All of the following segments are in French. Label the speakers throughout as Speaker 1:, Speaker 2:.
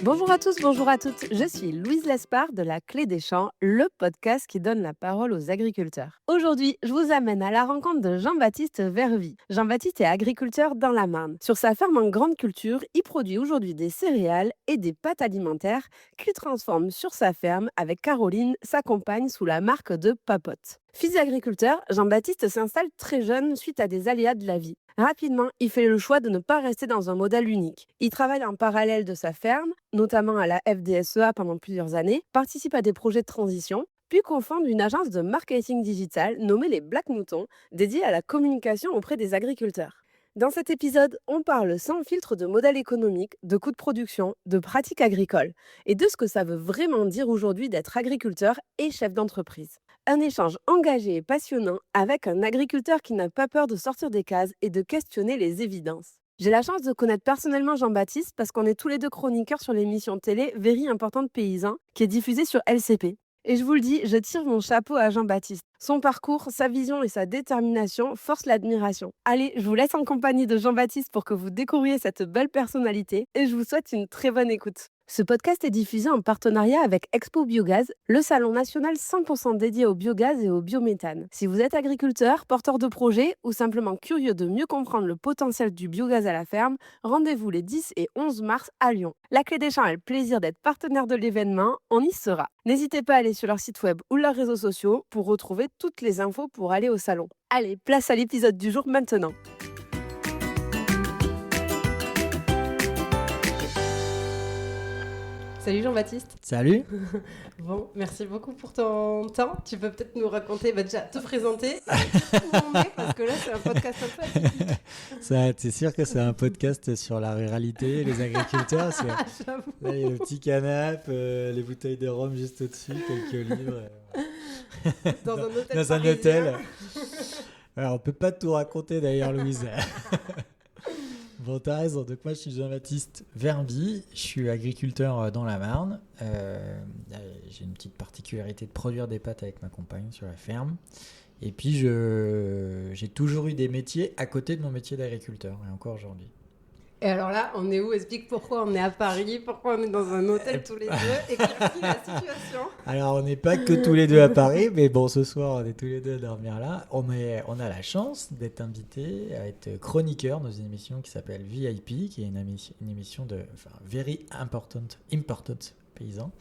Speaker 1: Bonjour à tous, bonjour à toutes. Je suis Louise Lespard de La Clé des Champs, le podcast qui donne la parole aux agriculteurs. Aujourd'hui, je vous amène à la rencontre de Jean-Baptiste Vervy. Jean-Baptiste est agriculteur dans la Marne. Sur sa ferme en grande culture, il produit aujourd'hui des céréales et des pâtes alimentaires qu'il transforme sur sa ferme avec Caroline, sa compagne, sous la marque de Papote. Fils d'agriculteur, Jean-Baptiste s'installe très jeune suite à des aléas de la vie. Rapidement, il fait le choix de ne pas rester dans un modèle unique. Il travaille en parallèle de sa ferme, notamment à la FDSEA pendant plusieurs années, participe à des projets de transition, puis cofonde une agence de marketing digital nommée les Black Moutons, dédiée à la communication auprès des agriculteurs. Dans cet épisode, on parle sans filtre de modèle économique, de coûts de production, de pratiques agricoles et de ce que ça veut vraiment dire aujourd'hui d'être agriculteur et chef d'entreprise. Un échange engagé et passionnant avec un agriculteur qui n'a pas peur de sortir des cases et de questionner les évidences. J'ai la chance de connaître personnellement Jean-Baptiste parce qu'on est tous les deux chroniqueurs sur l'émission télé Very Importante Paysan qui est diffusée sur LCP. Et je vous le dis, je tire mon chapeau à Jean-Baptiste. Son parcours, sa vision et sa détermination forcent l'admiration. Allez, je vous laisse en compagnie de Jean-Baptiste pour que vous découvriez cette belle personnalité et je vous souhaite une très bonne écoute. Ce podcast est diffusé en partenariat avec Expo Biogaz, le salon national 100% dédié au biogaz et au biométhane. Si vous êtes agriculteur, porteur de projet ou simplement curieux de mieux comprendre le potentiel du biogaz à la ferme, rendez-vous les 10 et 11 mars à Lyon. La Clé des Champs a le plaisir d'être partenaire de l'événement, on y sera. N'hésitez pas à aller sur leur site web ou leurs réseaux sociaux pour retrouver toutes les infos pour aller au salon. Allez, place à l'épisode du jour maintenant. Salut Jean-Baptiste.
Speaker 2: Salut.
Speaker 1: Bon, merci beaucoup pour ton temps. Tu peux peut-être nous raconter, déjà te présenter où on est, parce que là c'est un podcast un peu atypique.
Speaker 2: C'est sûr que c'est un podcast sur la ruralité, les agriculteurs.
Speaker 1: J'avoue.
Speaker 2: Là, il y a le petit canapé, les bouteilles de rhum juste au-dessus, quelques livres.
Speaker 1: Dans un hôtel
Speaker 2: Dans un
Speaker 1: parisien.
Speaker 2: hôtel. Alors, on peut pas tout raconter d'ailleurs, Louise. Bon, t'as raison. Donc moi, je suis Jean-Baptiste Vervy. Je suis agriculteur dans la Marne. J'ai une petite particularité de produire des pâtes avec ma compagne sur la ferme. Et puis, j'ai toujours eu des métiers à côté de mon métier d'agriculteur, et encore aujourd'hui.
Speaker 1: Et alors là, on est où? Explique pourquoi on est à Paris, pourquoi on est dans un hôtel tous les deux, et clarifie la situation.
Speaker 2: Alors, on n'est pas que tous les deux à Paris, mais bon, ce soir, on est tous les deux à dormir là. On a la chance d'être invités à être chroniqueurs dans une émission qui s'appelle VIP, qui est une émission de Very Important Paysan,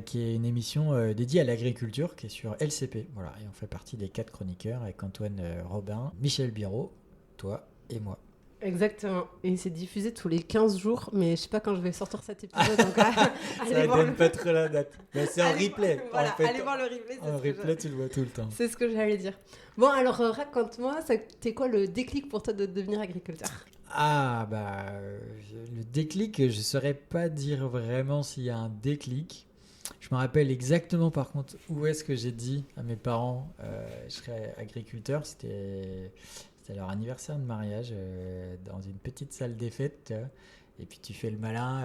Speaker 2: qui est une émission dédiée à l'agriculture, qui est sur LCP. Voilà, et on fait partie des 4 chroniqueurs avec Antoine Robin, Michel Biraud, toi et moi.
Speaker 1: Exactement. Et c'est diffusé tous les 15 jours, mais je sais pas quand je vais sortir cet épisode. Donc
Speaker 2: Ça donne pas trop la date. Mais c'est en replay.
Speaker 1: Voilà,
Speaker 2: En fait,
Speaker 1: allez voir le replay.
Speaker 2: en replay, tu le vois tout le temps.
Speaker 1: C'est ce que j'allais dire. Bon, alors raconte-moi, c'était quoi le déclic pour toi de devenir agriculteur?
Speaker 2: Ah, le déclic, je ne saurais pas dire vraiment s'il y a un déclic. Je me rappelle exactement, par contre, où est-ce que j'ai dit à mes parents je serais agriculteur. C'était leur anniversaire de mariage dans une petite salle des fêtes. Tu vois. Et puis tu fais le malin,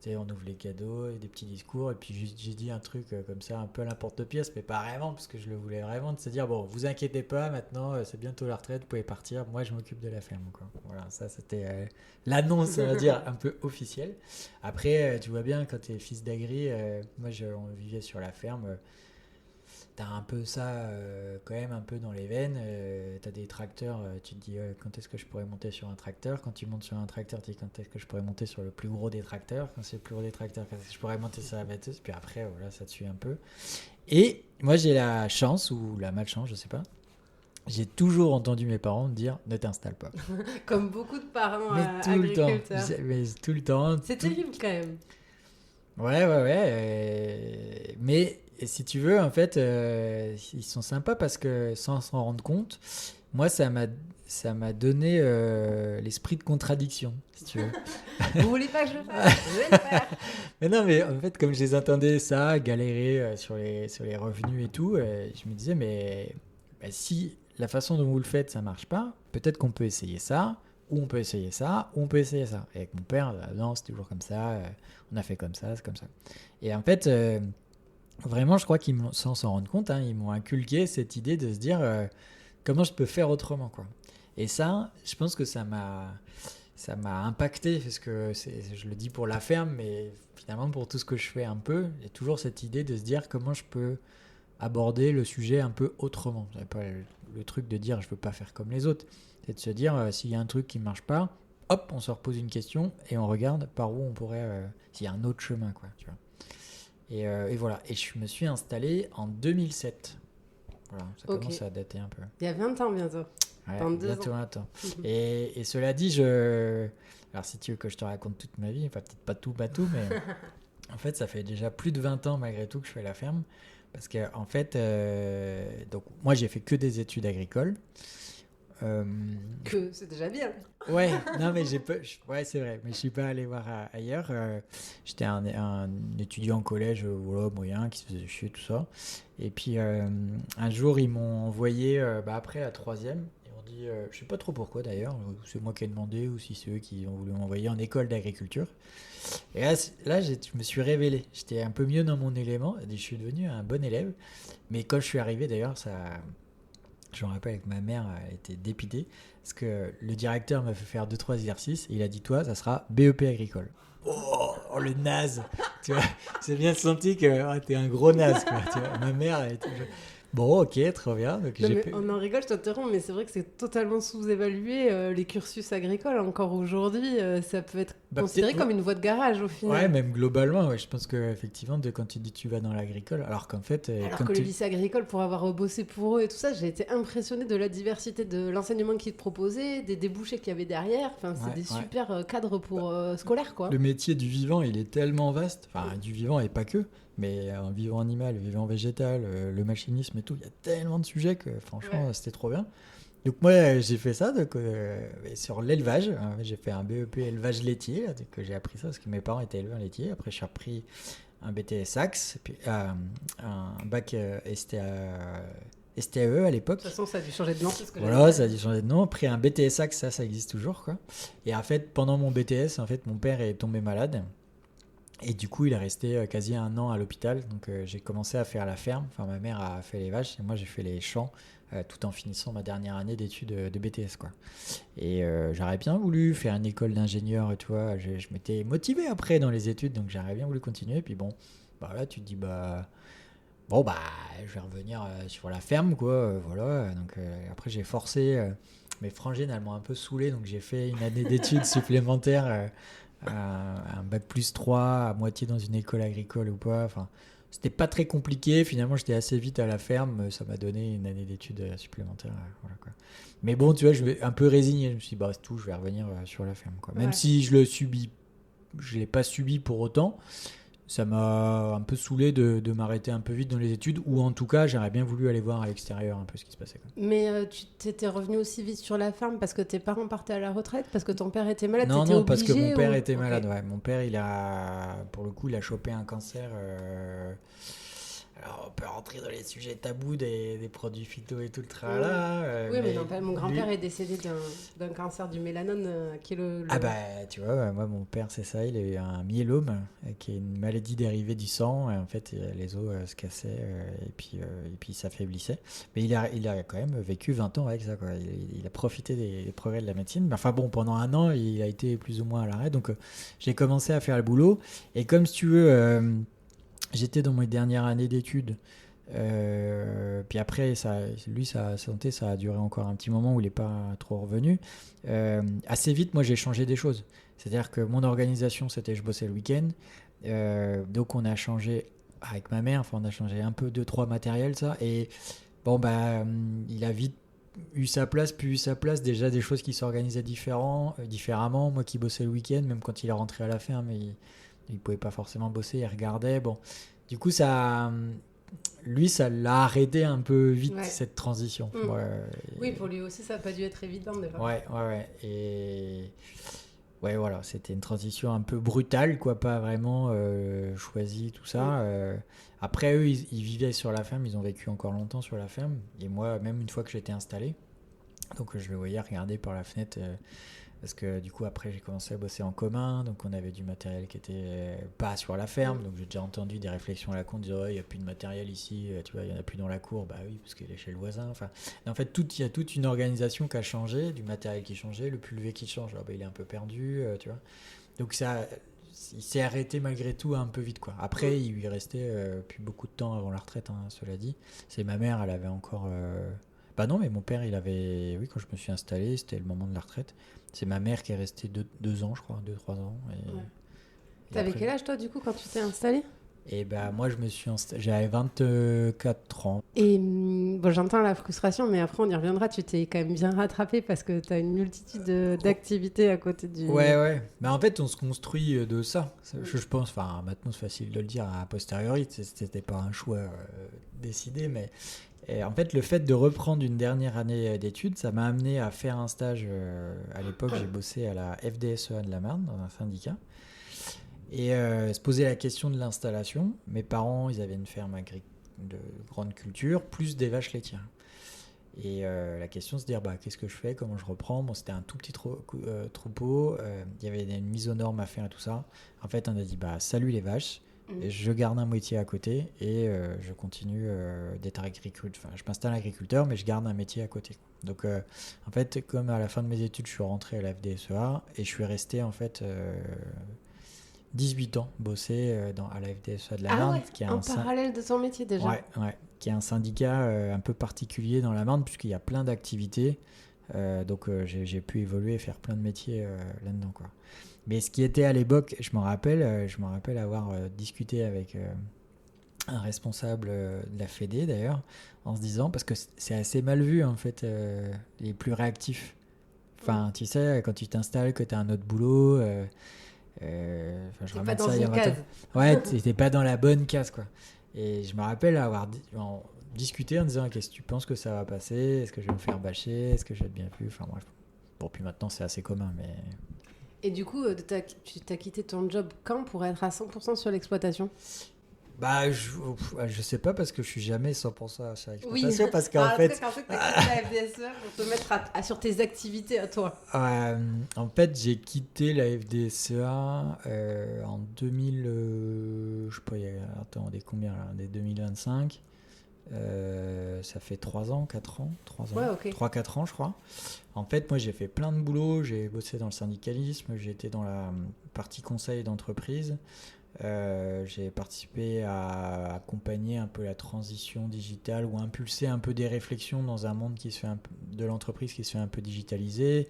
Speaker 2: tu sais, on ouvre les cadeaux, et des petits discours. Et puis j'ai dit un truc comme ça, un peu à l'emporte-pièce, mais pas vraiment, parce que je le voulais vraiment, de se dire, bon, vous inquiétez pas, maintenant c'est bientôt la retraite, vous pouvez partir, moi je m'occupe de la ferme. Quoi. Voilà, ça c'était l'annonce, on va dire, un peu officielle. Après, tu vois bien, quand tu es fils d'agri, on vivait sur la ferme. T'as un peu ça quand même un peu dans les veines, t'as des tracteurs, tu te dis quand est-ce que je pourrais monter sur un tracteur, quand tu montes sur un tracteur tu dis quand est-ce que je pourrais monter sur le plus gros des tracteurs, quand c'est le plus gros des tracteurs quand est-ce que je pourrais monter sur la batteuse, puis après voilà ça te suit un peu. Et moi j'ai la chance ou la malchance, je sais pas, j'ai toujours entendu mes parents me dire ne t'installe pas.
Speaker 1: Comme beaucoup de parents
Speaker 2: agriculteurs. Mais tout le temps.
Speaker 1: C'est terrible quand même.
Speaker 2: Ouais. Mais si tu veux, en fait, ils sont sympas parce que sans s'en rendre compte, moi, ça m'a donné l'esprit de contradiction, si tu veux.
Speaker 1: Vous voulez pas que je le fasse? Je vais le faire.
Speaker 2: Mais non, mais en fait, comme je les entendais ça, galérer sur les revenus et tout, je me disais, mais si la façon dont vous le faites, ça marche pas, peut-être qu'on peut essayer ça, ou on peut essayer ça, ou on peut essayer ça. Et avec mon père, non, c'est toujours comme ça, on a fait comme ça, c'est comme ça. Et en fait, vraiment, je crois qu'ils sans s'en rendre compte, ils m'ont inculqué cette idée de se dire comment je peux faire autrement, quoi. Et ça, je pense que ça ça m'a impacté parce que je le dis pour la ferme, mais finalement pour tout ce que je fais un peu, il y a toujours cette idée de se dire comment je peux aborder le sujet un peu autrement. C'est pas le truc de dire je veux pas faire comme les autres, c'est de se dire s'il y a un truc qui marche pas, hop, on se repose une question et on regarde par où on pourrait, s'il y a un autre chemin, quoi, tu vois. Et voilà, et je me suis installé en 2007. Voilà, ça commence à dater un peu.
Speaker 1: Il y a 20 ans bientôt.
Speaker 2: Ouais,
Speaker 1: dans 2
Speaker 2: bientôt
Speaker 1: ans.
Speaker 2: 20 ans. Et cela dit, alors si tu veux que je te raconte toute ma vie, enfin peut-être pas tout, mais en fait ça fait déjà plus de 20 ans malgré tout que je fais la ferme. Parce que en fait, donc moi j'ai fait que des études agricoles.
Speaker 1: Que c'est déjà bien.
Speaker 2: Ouais, non mais ouais c'est vrai, mais je suis pas allé voir ailleurs. J'étais un étudiant au collège, voilà, moyen, qui se faisait chier tout ça. Et puis un jour ils m'ont envoyé après la troisième. Ils m'ont dit, je sais pas trop pourquoi d'ailleurs, c'est moi qui ai demandé ou si c'est eux qui ont voulu m'envoyer en école d'agriculture. Et là je me suis révélé. J'étais un peu mieux dans mon élément. Je suis devenu un bon élève. Mais quand je suis arrivé d'ailleurs, je me rappelle que ma mère était dépitée parce que le directeur m'a fait faire 2-3 exercices et il a dit toi ça sera BEP agricole. Oh le naze, tu vois, j'ai bien senti que t'es un gros naze, quoi, tu vois. Ma mère elle était bon, ok, trop bien. Donc
Speaker 1: non, mais on en rigole, je t'interromps, mais c'est vrai que c'est totalement sous-évalué, les cursus agricoles. Encore aujourd'hui, ça peut être considéré comme une voie de garage au final.
Speaker 2: Ouais, même globalement, ouais, je pense qu'effectivement, quand tu dis tu vas dans l'agricole, alors qu'en fait...
Speaker 1: le lycée agricole, pour avoir bossé pour eux et tout ça, j'ai été impressionnée de la diversité de l'enseignement qu'ils te proposaient, des débouchés qu'il y avait derrière. Enfin, c'est des super cadres pour scolaires, quoi.
Speaker 2: Le métier du vivant, il est tellement vaste, enfin du vivant et pas que, mais un vivant animal, le vivant végétal, le machinisme et tout, il y a tellement de sujets que franchement c'était trop bien. Donc moi j'ai fait ça sur l'élevage, j'ai fait un BEP élevage laitier, là, que j'ai appris ça parce que mes parents étaient éleveurs laitiers. Après j'ai repris un BTS Sax, puis un bac STAE à l'époque.
Speaker 1: De toute façon ça a dû changer de nom.
Speaker 2: Voilà, ça a dû changer de nom. Après un BTS Sax, ça existe toujours, quoi. Et en fait pendant mon BTS, en fait mon père est tombé malade. Et du coup, il est resté quasi 1 an à l'hôpital. Donc, j'ai commencé à faire la ferme. Enfin, ma mère a fait les vaches et moi, j'ai fait les champs tout en finissant ma dernière année d'études de BTS, quoi. Et j'aurais bien voulu faire une école d'ingénieur, tu vois. Je m'étais motivé après dans les études, donc j'aurais bien voulu continuer. Et puis bon, là, tu te dis, je vais revenir sur la ferme, quoi. Voilà. Donc, après, j'ai forcé. Mes frangines, elles m'ont un peu saoulé. Donc, j'ai fait une année d'études supplémentaires. Un bac plus 3 à moitié dans une école agricole ou pas, enfin c'était pas très compliqué, finalement j'étais assez vite à la ferme, ça m'a donné une année d'études supplémentaire, voilà, quoi. Mais bon tu vois, je vais un peu résigné, je me suis dit c'est tout, je vais revenir sur la ferme, quoi. Même si je l'ai pas subi pour autant, ça m'a un peu saoulé de m'arrêter un peu vite dans les études, ou en tout cas j'aurais bien voulu aller voir à l'extérieur un peu ce qui se passait, quoi.
Speaker 1: Mais tu t'étais revenu aussi vite sur la ferme parce que tes parents partaient à la retraite, parce que ton père était malade?
Speaker 2: Non, parce que mon père était malade, ouais. Mon père, pour le coup, il a chopé un cancer. Alors, on peut rentrer dans les sujets tabous des produits phyto et tout le tralala.
Speaker 1: Oui, mais non, mon grand-père est décédé d'un cancer du mélanome, qui est le...
Speaker 2: Ah tu vois, moi, mon père, c'est ça, il a eu un myélome, qui est une maladie dérivée du sang. Et en fait, les os se cassaient et puis il s'affaiblissait. Mais il a quand même vécu 20 ans avec ça, quoi. Il a profité des progrès de la médecine. Mais enfin bon, pendant 1 an, il a été plus ou moins à l'arrêt. Donc, j'ai commencé à faire le boulot. Et comme, si tu veux... j'étais dans mes dernières années d'études. Puis après, sa santé, ça a duré encore un petit moment où il n'est pas trop revenu. Assez vite, moi, j'ai changé des choses. C'est-à-dire que mon organisation, c'était je bossais le week-end. Donc, on a changé avec ma mère. Enfin, on a changé un peu 2-3 matériels, ça. Et bon, il a vite eu sa place, puis eu sa place. Déjà, des choses qui s'organisaient différemment. Moi qui bossais le week-end, même quand il est rentré à la ferme, il pouvait pas forcément bosser, il regardait. Bon, du coup, ça l'a arrêté un peu vite, cette transition.
Speaker 1: Oui, pour lui aussi, ça n'a pas dû être évident déjà.
Speaker 2: Ouais. Et voilà, c'était une transition un peu brutale, quoi, pas vraiment choisie, tout ça. Après, eux, ils vivaient sur la ferme, ils ont vécu encore longtemps sur la ferme. Et moi, même une fois que j'étais installé, donc je le voyais regarder par la fenêtre parce que du coup après j'ai commencé à bosser en commun, donc on avait du matériel qui était pas sur la ferme, donc j'ai déjà entendu des réflexions à la con disant il n'y a plus de matériel ici, tu vois, il n'y en a plus dans la cour, bah oui parce qu'il est chez le voisin, enfin en fait il y a toute une organisation qui a changé, du matériel qui changeait, le pulvé qui change, alors, bah, il est un peu perdu, tu vois, donc ça il s'est arrêté malgré tout un peu vite quoi. Après il lui restait plus beaucoup de temps avant la retraite, hein, cela dit, c'est ma mère, elle avait encore bah non, mais mon père, il avait. Oui, quand je me suis installé, c'était le moment de la retraite. C'est ma mère qui est restée 2 ans, je crois, 2-3 ans.
Speaker 1: Ouais.
Speaker 2: Et
Speaker 1: T'avais
Speaker 2: après...
Speaker 1: quel âge, toi, du coup, quand tu t'es installé?
Speaker 2: Et bah, moi, je me suis installé. J'avais 24 ans.
Speaker 1: Et bon, j'entends la frustration, mais après, on y reviendra. Tu t'es quand même bien rattrapé parce que tu as une multitude d'activités à côté du.
Speaker 2: Ouais, ouais. Mais en fait, on se construit de ça. Je pense, enfin, maintenant, c'est facile de le dire a posteriori. C'était pas un choix décidé, mais. Et en fait, le fait de reprendre une dernière année d'études, ça m'a amené à faire un stage. À l'époque, j'ai bossé à la FDSEA de la Marne, dans un syndicat. Et se poser la question de l'installation. Mes parents, ils avaient une ferme de grande culture, plus des vaches laitières. Et la question, c'est de dire, bah, qu'est-ce que je fais, comment je reprends. Bon, c'était un tout petit troupeau, il y avait une mise aux normes à faire et tout ça. En fait, on a dit, bah, salut les vaches. Et je garde un métier à côté et je continue d'être agriculteur. Enfin, je m'installe agriculteur, mais je garde un métier à côté. Donc, en fait, comme à la fin de mes études, je suis rentré à la FDSEA et je suis resté en fait 18 ans bosser à la FDSEA de la Marne,
Speaker 1: ouais,
Speaker 2: qui est
Speaker 1: en parallèle de ton métier déjà.
Speaker 2: Ouais, qui est un syndicat un peu particulier dans la Marne puisqu'il y a plein d'activités. Donc, j'ai pu évoluer et faire plein de métiers là-dedans, quoi. Mais ce qui était à l'époque, je me rappelle avoir discuté avec un responsable de la Fédé d'ailleurs, en se disant, parce que c'est assez mal vu en fait, les plus réactifs. Enfin, tu sais, quand tu t'installes, que tu as un autre boulot, je
Speaker 1: T'es pas
Speaker 2: ramène
Speaker 1: dans
Speaker 2: ça il y a
Speaker 1: une
Speaker 2: 20 ans.
Speaker 1: case.
Speaker 2: Ouais, t'es pas dans la bonne case, quoi. Et je me rappelle avoir discuté en disant, qu'est-ce que tu penses que ça va passer? Est-ce que je vais me faire bâcher? Est-ce que je vais être bien vu? Enfin bref. Bon, puis maintenant c'est assez commun, mais...
Speaker 1: Et du coup, tu t'as quitté ton job quand pour être à 100% sur l'exploitation?
Speaker 2: Bah, je sais pas parce que je suis jamais 100% sur
Speaker 1: Oui,
Speaker 2: l'exploitation parce qu'en fait,
Speaker 1: tu as quitté la FDSE pour te mettre sur tes activités à toi.
Speaker 2: en fait, j'ai quitté la FDSEA en 2000, je sais pas, attendez, combien là, dès 2025, ça fait 3 ans, 4 ans, 3 ans,
Speaker 1: Ouais, ok.
Speaker 2: 3-4 ans je crois. En fait, moi j'ai fait plein de boulot, j'ai bossé dans le syndicalisme, j'ai été dans la partie conseil d'entreprise. J'ai participé à accompagner un peu la transition digitale ou impulser un peu des réflexions dans un monde qui se fait de l'entreprise qui se fait un peu digitaliser.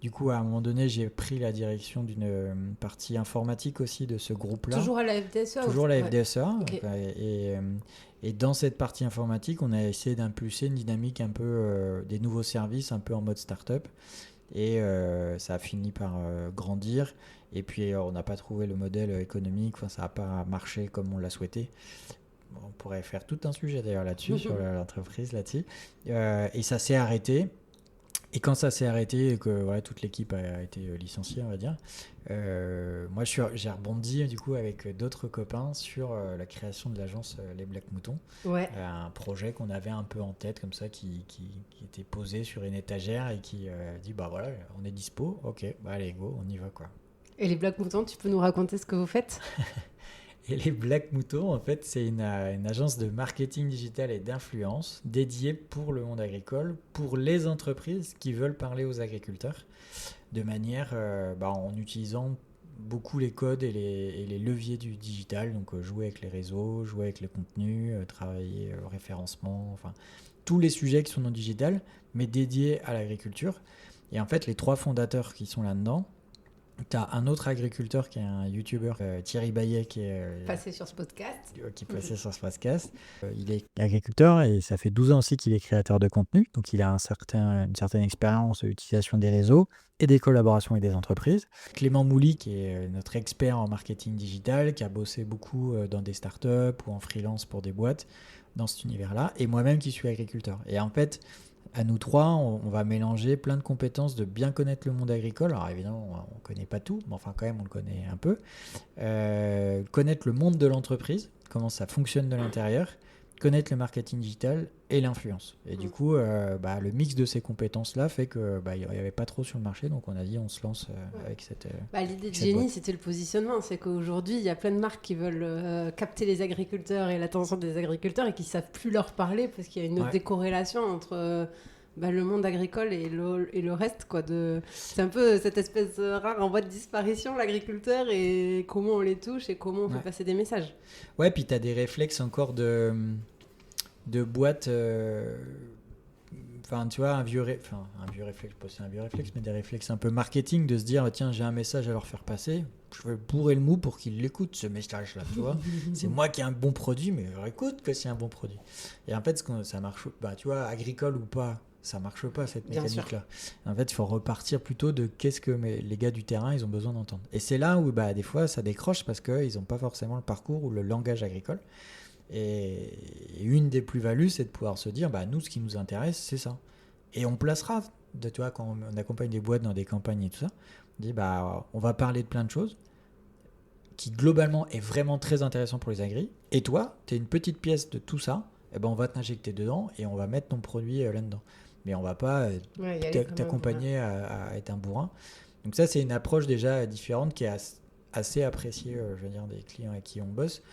Speaker 2: Du coup, à un moment donné, j'ai pris la direction d'une partie informatique aussi de ce groupe-là.
Speaker 1: Toujours à la FDSE?
Speaker 2: Toujours la FDSEA.
Speaker 1: Okay.
Speaker 2: Et dans cette partie informatique, on a essayé d'impulser une dynamique un peu des nouveaux services, un peu en mode start-up. Et ça a fini par grandir. Et puis, on n'a pas trouvé le modèle économique. Enfin, ça n'a pas marché comme on l'a souhaité. On pourrait faire tout un sujet d'ailleurs là-dessus, sur l'entreprise là-dessus. Et ça s'est arrêté. Et quand ça s'est arrêté et que voilà, toute l'équipe a été licenciée, on va dire, moi j'ai rebondi du coup avec d'autres copains sur la création de l'agence Les Black Moutons.
Speaker 1: Ouais.
Speaker 2: Un projet qu'on avait un peu en tête comme ça, qui était posé sur une étagère et qui dit bah voilà, on est dispo, ok, bah allez go, on y va quoi.
Speaker 1: Et les Black Moutons, tu peux nous raconter ce que vous faites?
Speaker 2: Et les Black Moutons, en fait, c'est une agence de marketing digital et d'influence dédiée pour le monde agricole, pour les entreprises qui veulent parler aux agriculteurs, de manière en utilisant beaucoup les codes et les leviers du digital, donc jouer avec les réseaux, jouer avec le contenu, travailler le référencement, enfin tous les sujets qui sont non digital, mais dédiés à l'agriculture. Et en fait, les 3 fondateurs qui sont là-dedans, tu as un autre agriculteur qui est un youtubeur, Thierry Baillet, qui est
Speaker 1: passé sur ce podcast.
Speaker 2: Qui passait sur ce podcast. Il est agriculteur et ça fait 12 ans aussi qu'il est créateur de contenu. Donc il a une certaine expérience d'utilisation des réseaux et des collaborations avec des entreprises. Clément Mouly, qui est notre expert en marketing digital, qui a bossé beaucoup dans des startups ou en freelance pour des boîtes dans cet univers-là. Et moi-même qui suis agriculteur. Et en fait, à nous 3, on va mélanger plein de compétences de bien connaître le monde agricole. Alors évidemment, on ne connaît pas tout, mais enfin quand même, on le connaît un peu. Connaître le monde de l'entreprise, comment ça fonctionne de l'intérieur, connaître le marketing digital et l'influence. Et du coup, le mix de ces compétences-là fait que il n'y avait pas trop sur le marché, donc on a dit on se lance avec cette.
Speaker 1: L'idée de Jenny, c'était le positionnement. C'est qu'aujourd'hui, il y a plein de marques qui veulent capter les agriculteurs et l'attention des agriculteurs et qui ne savent plus leur parler parce qu'il y a une décorrélation entre le monde agricole et le reste. C'est un peu cette espèce rare en voie de disparition, l'agriculteur, et comment on les touche et comment on fait passer des messages.
Speaker 2: Ouais, puis tu as des réflexes encore de boîtes. Tu vois, un vieux réflexe, pas c'est un vieux réflexe, mais des réflexes un peu marketing de se dire tiens, j'ai un message à leur faire passer, je vais bourrer le mou pour qu'ils l'écoutent, ce message-là, tu vois. C'est moi qui ai un bon produit, mais écoute que c'est un bon produit. Et en fait, ça marche, tu vois, agricole ou pas, ça marche pas cette mécanique-là. En fait, il faut repartir plutôt de qu'est-ce que les gars du terrain ils ont besoin d'entendre. Et c'est là où des fois ça décroche parce qu'ils n'ont pas forcément le parcours ou le langage agricole. Et une des plus-values, c'est de pouvoir se dire nous, ce qui nous intéresse, c'est ça. Et on placera, tu vois, quand on accompagne des boîtes dans des campagnes et tout ça, on dit on va parler de plein de choses qui globalement est vraiment très intéressant pour les agris. Et toi, tu es une petite pièce de tout ça, on va t'injecter dedans et on va mettre ton produit là-dedans. Mais on va pas t'accompagner à être un bourrin. Donc ça, c'est une approche déjà différente qui est assez appréciée, je veux dire, des clients avec qui on bosse.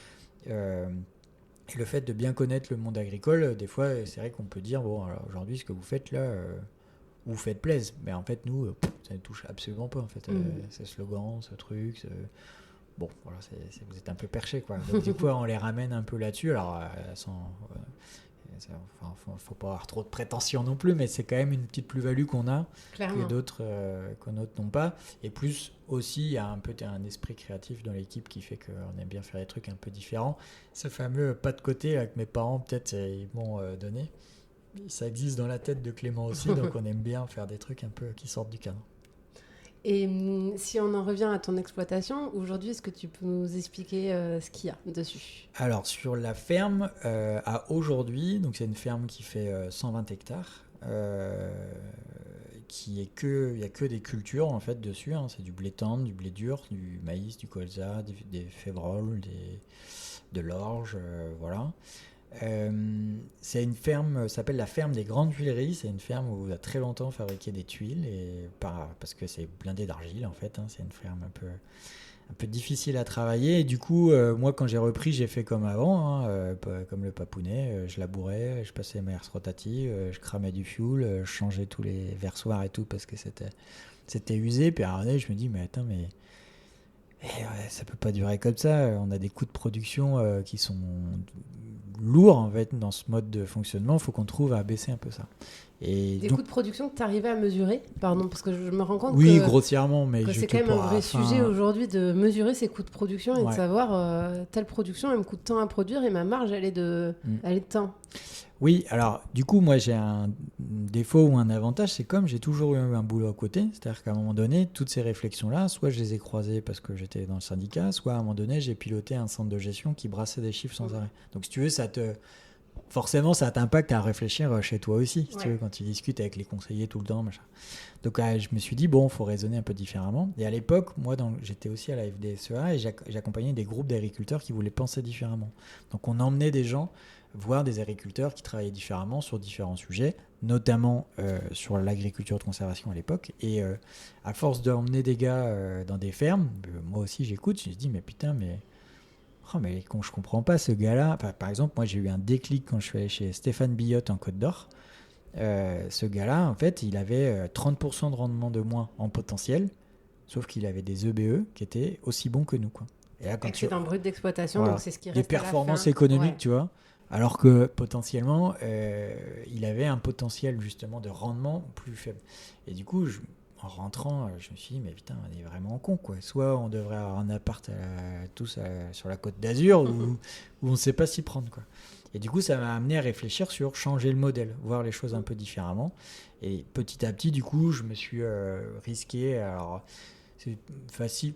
Speaker 2: Et le fait de bien connaître le monde agricole, des fois, c'est vrai qu'on peut dire, alors aujourd'hui, ce que vous faites là, vous faites plaisir. Mais en fait, nous, ça ne touche absolument pas. En fait. Ce slogan, ce truc, bon, voilà, vous êtes un peu perché, quoi. Donc, du coup, on les ramène un peu là-dessus. Alors, faut pas avoir trop de prétention non plus, mais c'est quand même une petite plus-value qu'on a que d'autres n'ont pas. Et plus aussi, il y a un esprit créatif dans l'équipe qui fait qu'on aime bien faire des trucs un peu différents. Ce fameux pas de côté que mes parents peut-être ils m'ont donné, ça existe dans la tête de Clément aussi, donc on aime bien faire des trucs un peu qui sortent du cadre.
Speaker 1: Et si on en revient à ton exploitation, aujourd'hui, est-ce que tu peux nous expliquer ce qu'il y a dessus ?
Speaker 2: Alors, sur la ferme, à aujourd'hui, donc c'est une ferme qui fait 120 hectares, il n'y a que des cultures en fait dessus, hein. C'est du blé tendre, du blé dur, du maïs, du colza, des févroles, de l'orge, voilà. C'est une ferme, ça s'appelle la ferme des Grandes Tuileries. C'est une ferme où on a très longtemps fabriqué des tuiles parce que c'est blindé d'argile en fait, hein. C'est une ferme un peu difficile à travailler. Et du coup, moi quand j'ai repris, j'ai fait comme avant, hein, comme le papounet. Je labourais, je passais ma herse rotative, je cramais du fioul, je changeais tous les versoirs et tout parce que c'était usé. Puis à un moment donné, je me dis mais attends, mais ça peut pas durer comme ça. On a des coûts de production qui sont lourd en fait dans ce mode de fonctionnement. Il faut qu'on trouve à baisser un peu ça. Et
Speaker 1: des coûts de production que tu arrivais à mesurer, pardon, parce que je me rends compte
Speaker 2: grossièrement, mais
Speaker 1: c'est quand même un vrai sujet aujourd'hui de mesurer ses coûts de production et de savoir telle production elle me coûte tant à produire et ma marge elle est de temps.
Speaker 2: Oui, alors du coup moi j'ai un défaut ou un avantage, c'est comme j'ai toujours eu un boulot à côté, c'est-à-dire qu'à un moment donné toutes ces réflexions là, soit je les ai croisées parce que j'étais dans le syndicat, soit à un moment donné j'ai piloté un centre de gestion qui brassait des chiffres sans arrêt. Donc si tu veux forcément ça t'impacte à réfléchir chez toi aussi, si tu veux, quand tu discutes avec les conseillers tout le temps, machin. Donc je me suis dit il faut raisonner un peu différemment. Et à l'époque moi j'étais aussi à la FDSEA et j'accompagnais des groupes d'agriculteurs qui voulaient penser différemment. Donc on emmenait des gens voir des agriculteurs qui travaillaient différemment sur différents sujets, notamment sur l'agriculture de conservation à l'époque. Et à force d'emmener des gars dans des fermes, moi aussi j'écoute, je me dis mais putain, mais je comprends pas ce gars-là. Enfin, par exemple, moi j'ai eu un déclic quand je suis allé chez Stéphane Billotte en Côte d'Or. Ce gars-là, en fait, il avait 30% de rendement de moins en potentiel, sauf qu'il avait des EBE qui étaient aussi bons que nous, quoi. Et là,
Speaker 1: excédent brut d'exploitation, donc c'est ce qui reste
Speaker 2: des performances économiques, tu vois. Alors que potentiellement, il avait un potentiel justement de rendement plus faible. Et du coup, en rentrant, je me suis dit, mais putain, on est vraiment con, quoi. Soit on devrait avoir un appart tous sur la Côte d'Azur, où on ne sait pas s'y prendre, quoi. Et du coup, ça m'a amené à réfléchir sur changer le modèle, voir les choses un peu différemment. Et petit à petit, du coup, je me suis risqué. Alors, c'est facile,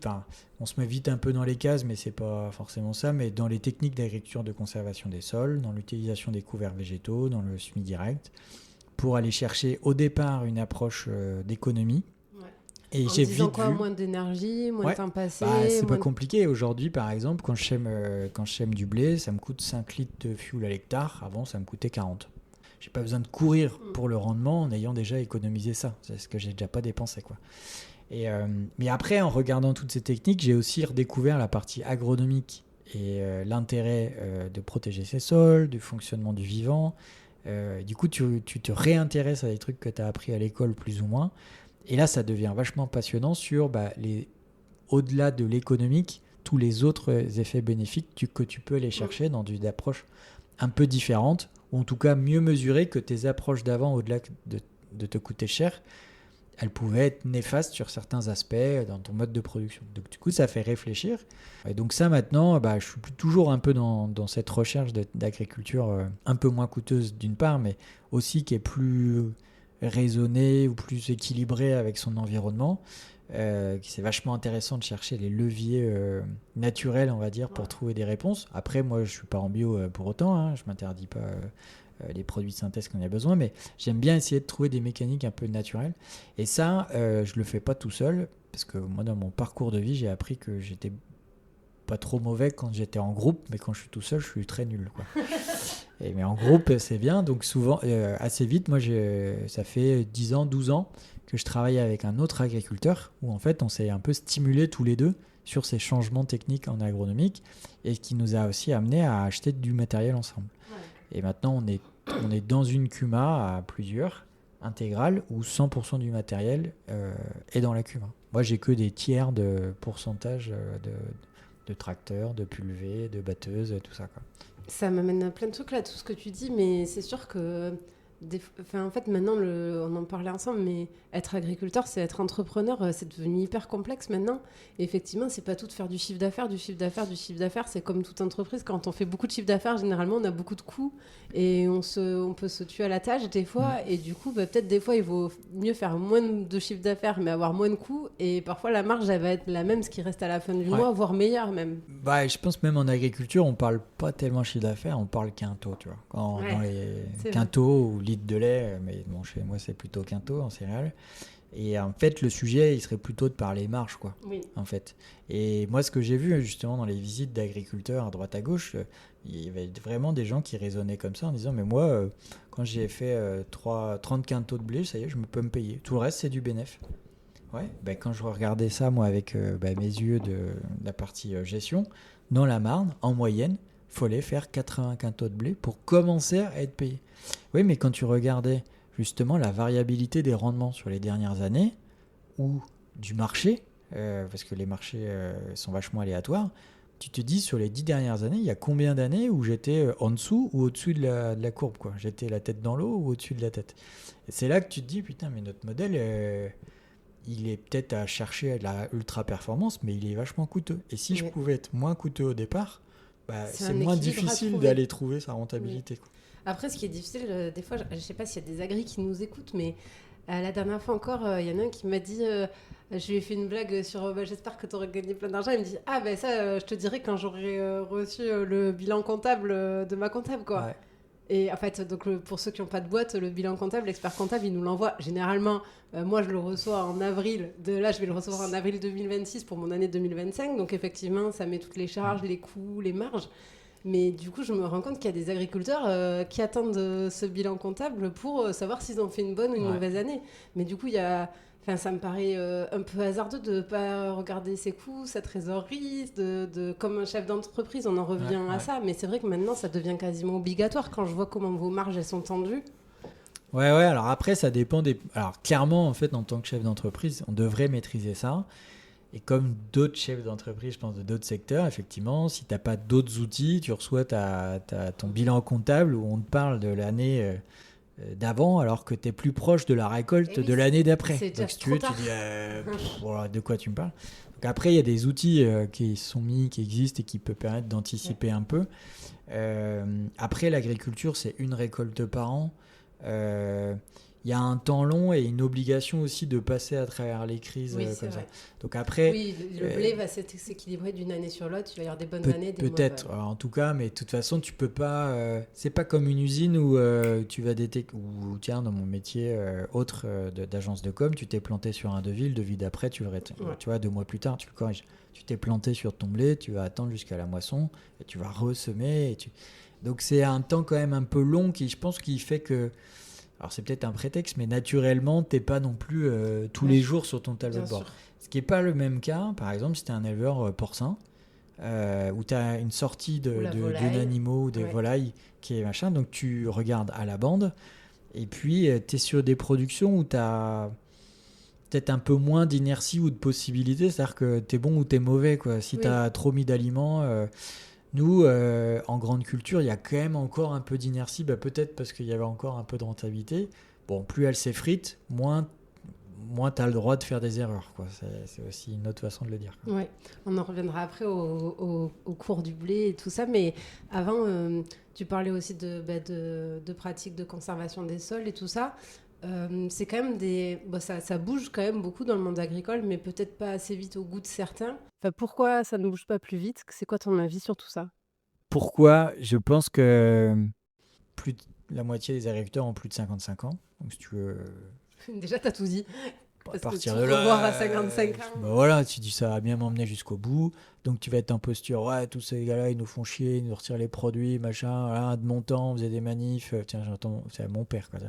Speaker 2: on se met vite un peu dans les cases, mais c'est pas forcément ça, mais dans les techniques d'agriculture de conservation des sols, dans l'utilisation des couverts végétaux, dans le semi-direct, pour aller chercher au départ une approche d'économie, Et
Speaker 1: En
Speaker 2: j'ai
Speaker 1: disant
Speaker 2: vite
Speaker 1: quoi,
Speaker 2: vu...
Speaker 1: moins d'énergie, moins de temps passé,
Speaker 2: c'est pas
Speaker 1: moins de...
Speaker 2: compliqué. Aujourd'hui, par exemple, quand je sème du blé, ça me coûte 5 litres de fuel à l'hectare. Avant, ça me coûtait 40. J'ai pas besoin de courir pour le rendement en ayant déjà économisé ça. C'est ce que j'ai déjà pas dépensé, quoi. Mais après, en regardant toutes ces techniques, j'ai aussi redécouvert la partie agronomique et l'intérêt de protéger ses sols, du fonctionnement du vivant. Du coup, tu te réintéresses à des trucs que tu as appris à l'école plus ou moins. Et là, ça devient vachement passionnant sur au-delà de l'économique, tous les autres effets bénéfiques que tu peux aller chercher dans une approche un peu différente, ou en tout cas mieux mesurée que tes approches d'avant, au-delà de te coûter cher. Elles pouvaient être néfastes sur certains aspects dans ton mode de production. Donc du coup, ça fait réfléchir. Et donc ça, maintenant, je suis toujours un peu dans cette recherche d'agriculture un peu moins coûteuse d'une part, mais aussi qui est plus raisonnée ou plus équilibrée avec son environnement. C'est vachement intéressant de chercher les leviers naturels, on va dire, pour trouver des réponses. Après, moi, je suis pas en bio pour autant, hein, je m'interdis pas les produits de synthèse qu'on a besoin, mais j'aime bien essayer de trouver des mécaniques un peu naturelles. Et ça, je le fais pas tout seul, parce que moi, dans mon parcours de vie, j'ai appris que j'étais pas trop mauvais quand j'étais en groupe, mais quand je suis tout seul, je suis très nul, quoi. Mais en groupe, c'est bien. Donc souvent, assez vite, moi, ça fait 10 ans, 12 ans que je travaille avec un autre agriculteur, où en fait, on s'est un peu stimulés tous les deux sur ces changements techniques en agronomique, et qui nous a aussi amené à acheter du matériel ensemble. Ouais. Et maintenant, on est dans une CUMA à plusieurs, intégrale, où 100% du matériel est dans la CUMA. Moi, j'ai que des tiers de pourcentage de tracteurs, de pulvées, de batteuses, tout ça, quoi.
Speaker 1: Ça m'amène à plein de trucs là, tout ce que tu dis, mais c'est sûr que en fait, maintenant, on en parlait ensemble, mais être agriculteur, c'est être entrepreneur, c'est devenu hyper complexe maintenant. Et effectivement, c'est pas tout de faire du chiffre d'affaires, du chiffre d'affaires, du chiffre d'affaires. C'est comme toute entreprise, quand on fait beaucoup de chiffre d'affaires, généralement, on a beaucoup de coûts et on peut se tuer à la tâche des fois. Et du coup, peut-être des fois, il vaut mieux faire moins de chiffre d'affaires, mais avoir moins de coûts. Et parfois, la marge, elle va être la même, ce qui reste à la fin du mois, voire meilleure même.
Speaker 2: Je pense même en agriculture, on parle pas tellement chiffre d'affaires, on parle quinto, tu vois. Dans les quinto ou litres de lait, mais bon, chez moi, c'est plutôt quinto en céréales. Et en fait, le sujet, il serait plutôt de parler marge, quoi. Oui. En fait. Et moi, ce que j'ai vu justement dans les visites d'agriculteurs à droite à gauche, il y avait vraiment des gens qui raisonnaient comme ça en disant, mais moi, quand j'ai fait 30 quintaux de blé, ça y est, je peux me payer. Tout le reste, c'est du bénéf. Ouais. Quand je regardais ça, moi, avec mes yeux de la partie gestion, dans la Marne, en moyenne, il fallait faire 80 quintaux de blé pour commencer à être payé. Oui, mais quand tu regardais justement la variabilité des rendements sur les dernières années ou du marché, parce que les marchés sont vachement aléatoires, tu te dis sur les 10 dernières années, il y a combien d'années où j'étais en dessous ou au-dessus de la courbe, quoi. J'étais la tête dans l'eau ou au-dessus de la tête. Et c'est là que tu te dis, putain, mais notre modèle, il est peut-être à chercher la ultra performance, mais il est vachement coûteux. Et si je pouvais être moins coûteux au départ, c'est moins difficile d'aller trouver sa rentabilité, quoi.
Speaker 1: Après, ce qui est difficile, des fois, je ne sais pas s'il y a des agris qui nous écoutent, mais la dernière fois encore, il y en a un qui m'a dit, je lui ai fait une blague sur j'espère que tu aurais gagné plein d'argent. Il me dit, ça, je te dirai quand j'aurai reçu le bilan comptable de ma comptable, quoi. Ouais. Et en fait, donc, pour ceux qui n'ont pas de boîte, le bilan comptable, l'expert comptable, il nous l'envoie. Généralement, moi, je le reçois en avril. Là, je vais le recevoir en avril 2026 pour mon année 2025. Donc, effectivement, ça met toutes les charges, les coûts, les marges. Mais du coup, je me rends compte qu'il y a des agriculteurs qui attendent ce bilan comptable pour savoir s'ils ont fait une bonne ou une mauvaise année. Mais du coup, ça me paraît un peu hasardeux de ne pas regarder ses coûts, sa trésorerie. Comme un chef d'entreprise, on en revient à ça. Mais c'est vrai que maintenant, ça devient quasiment obligatoire quand je vois comment vos marges elles sont tendues.
Speaker 2: Ouais, alors après, ça dépend des... Alors clairement, en fait, en tant que chef d'entreprise, on devrait maîtriser ça. Et comme d'autres chefs d'entreprise, je pense, de d'autres secteurs, effectivement, si tu n'as pas d'autres outils, tu reçois ton bilan comptable où on te parle de l'année d'avant alors que tu es plus proche de la récolte de l'année d'après. Donc si tu veux, tu dis voilà, de quoi tu me parles. Donc après, il y a des outils qui existent et qui peuvent permettre d'anticiper un peu. Après, l'agriculture, c'est une récolte par an. Il il y a un temps long et une obligation aussi de passer à travers les crises comme ça. Donc après,
Speaker 1: oui, le blé va s'équilibrer d'une année sur l'autre. Il va y avoir des bonnes années, des
Speaker 2: peut-être.
Speaker 1: mauvaises.
Speaker 2: En tout cas, mais de toute façon, tu peux pas. C'est pas comme une usine où tu vas détecter. Ou tiens, dans mon métier autre d'agence de com, tu t'es planté sur un devis, le devis d'après, tu vois, 2 mois plus tard, tu le corriges. Tu t'es planté sur ton blé, tu vas attendre jusqu'à la moisson et tu vas ressemer. Donc c'est un temps quand même un peu long qui, je pense, qui fait que. Alors c'est peut-être un prétexte, mais naturellement, t'es pas non plus tous les jours sur ton tableau de bord. Ce qui n'est pas le même cas, par exemple, si tu es un éleveur porcin, où tu as une sortie d'un animal ou des volailles qui est machin, donc tu regardes à la bande, et puis tu es sur des productions où tu as peut-être un peu moins d'inertie ou de possibilités, c'est-à-dire que tu es bon ou tu es mauvais, quoi. Si tu as trop mis d'aliments... Nous, en grande culture, il y a quand même encore un peu d'inertie, peut-être parce qu'il y avait encore un peu de rentabilité. Bon, plus elle s'effrite, moins tu as le droit de faire des erreurs, quoi. C'est aussi une autre façon de le dire.
Speaker 1: Ouais. On en reviendra après au cours du blé et tout ça, mais avant, tu parlais aussi de pratiques de conservation des sols et tout ça. C'est quand même ça bouge quand même beaucoup dans le monde agricole, mais peut-être pas assez vite au goût de certains. Enfin, pourquoi ça ne bouge pas plus vite? C'est quoi ton avis sur tout ça?
Speaker 2: Pourquoi? Je pense que plus de la moitié des agriculteurs ont plus de 55 ans. Donc si tu veux...
Speaker 1: Déjà, t'as tout dit.
Speaker 2: À partir de là,
Speaker 1: voir à 55 ans.
Speaker 2: Voilà, tu dis ça va bien m'emmener jusqu'au bout. Donc tu vas être en posture, ouais, tous ces gars-là, ils nous font chier, ils nous retirent les produits, machin. Voilà, de mon temps, on faisait des manifs. Tiens, j'entends, c'est mon père, quoi.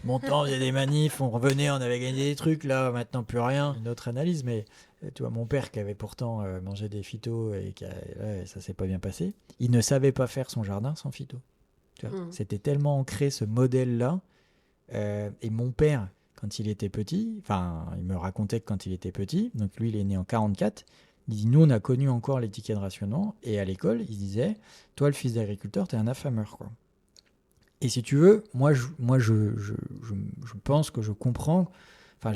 Speaker 2: Mon temps, on faisait des manifs, on revenait, on avait gagné des trucs. Là, maintenant, plus rien. Une autre analyse, mais tu vois, mon père qui avait pourtant mangé des phytos et ça s'est pas bien passé, il ne savait pas faire son jardin sans phyto. Tu vois, c'était tellement ancré ce modèle-là. Et mon père, quand il était petit, enfin, il me racontait que quand il était petit, donc lui, il est né en 44, il dit, nous, on a connu encore les tickets de rationnement, et à l'école, il disait, toi, le fils d'agriculteur, t'es un affameur, quoi. Et si tu veux, moi, je pense que je comprends, enfin,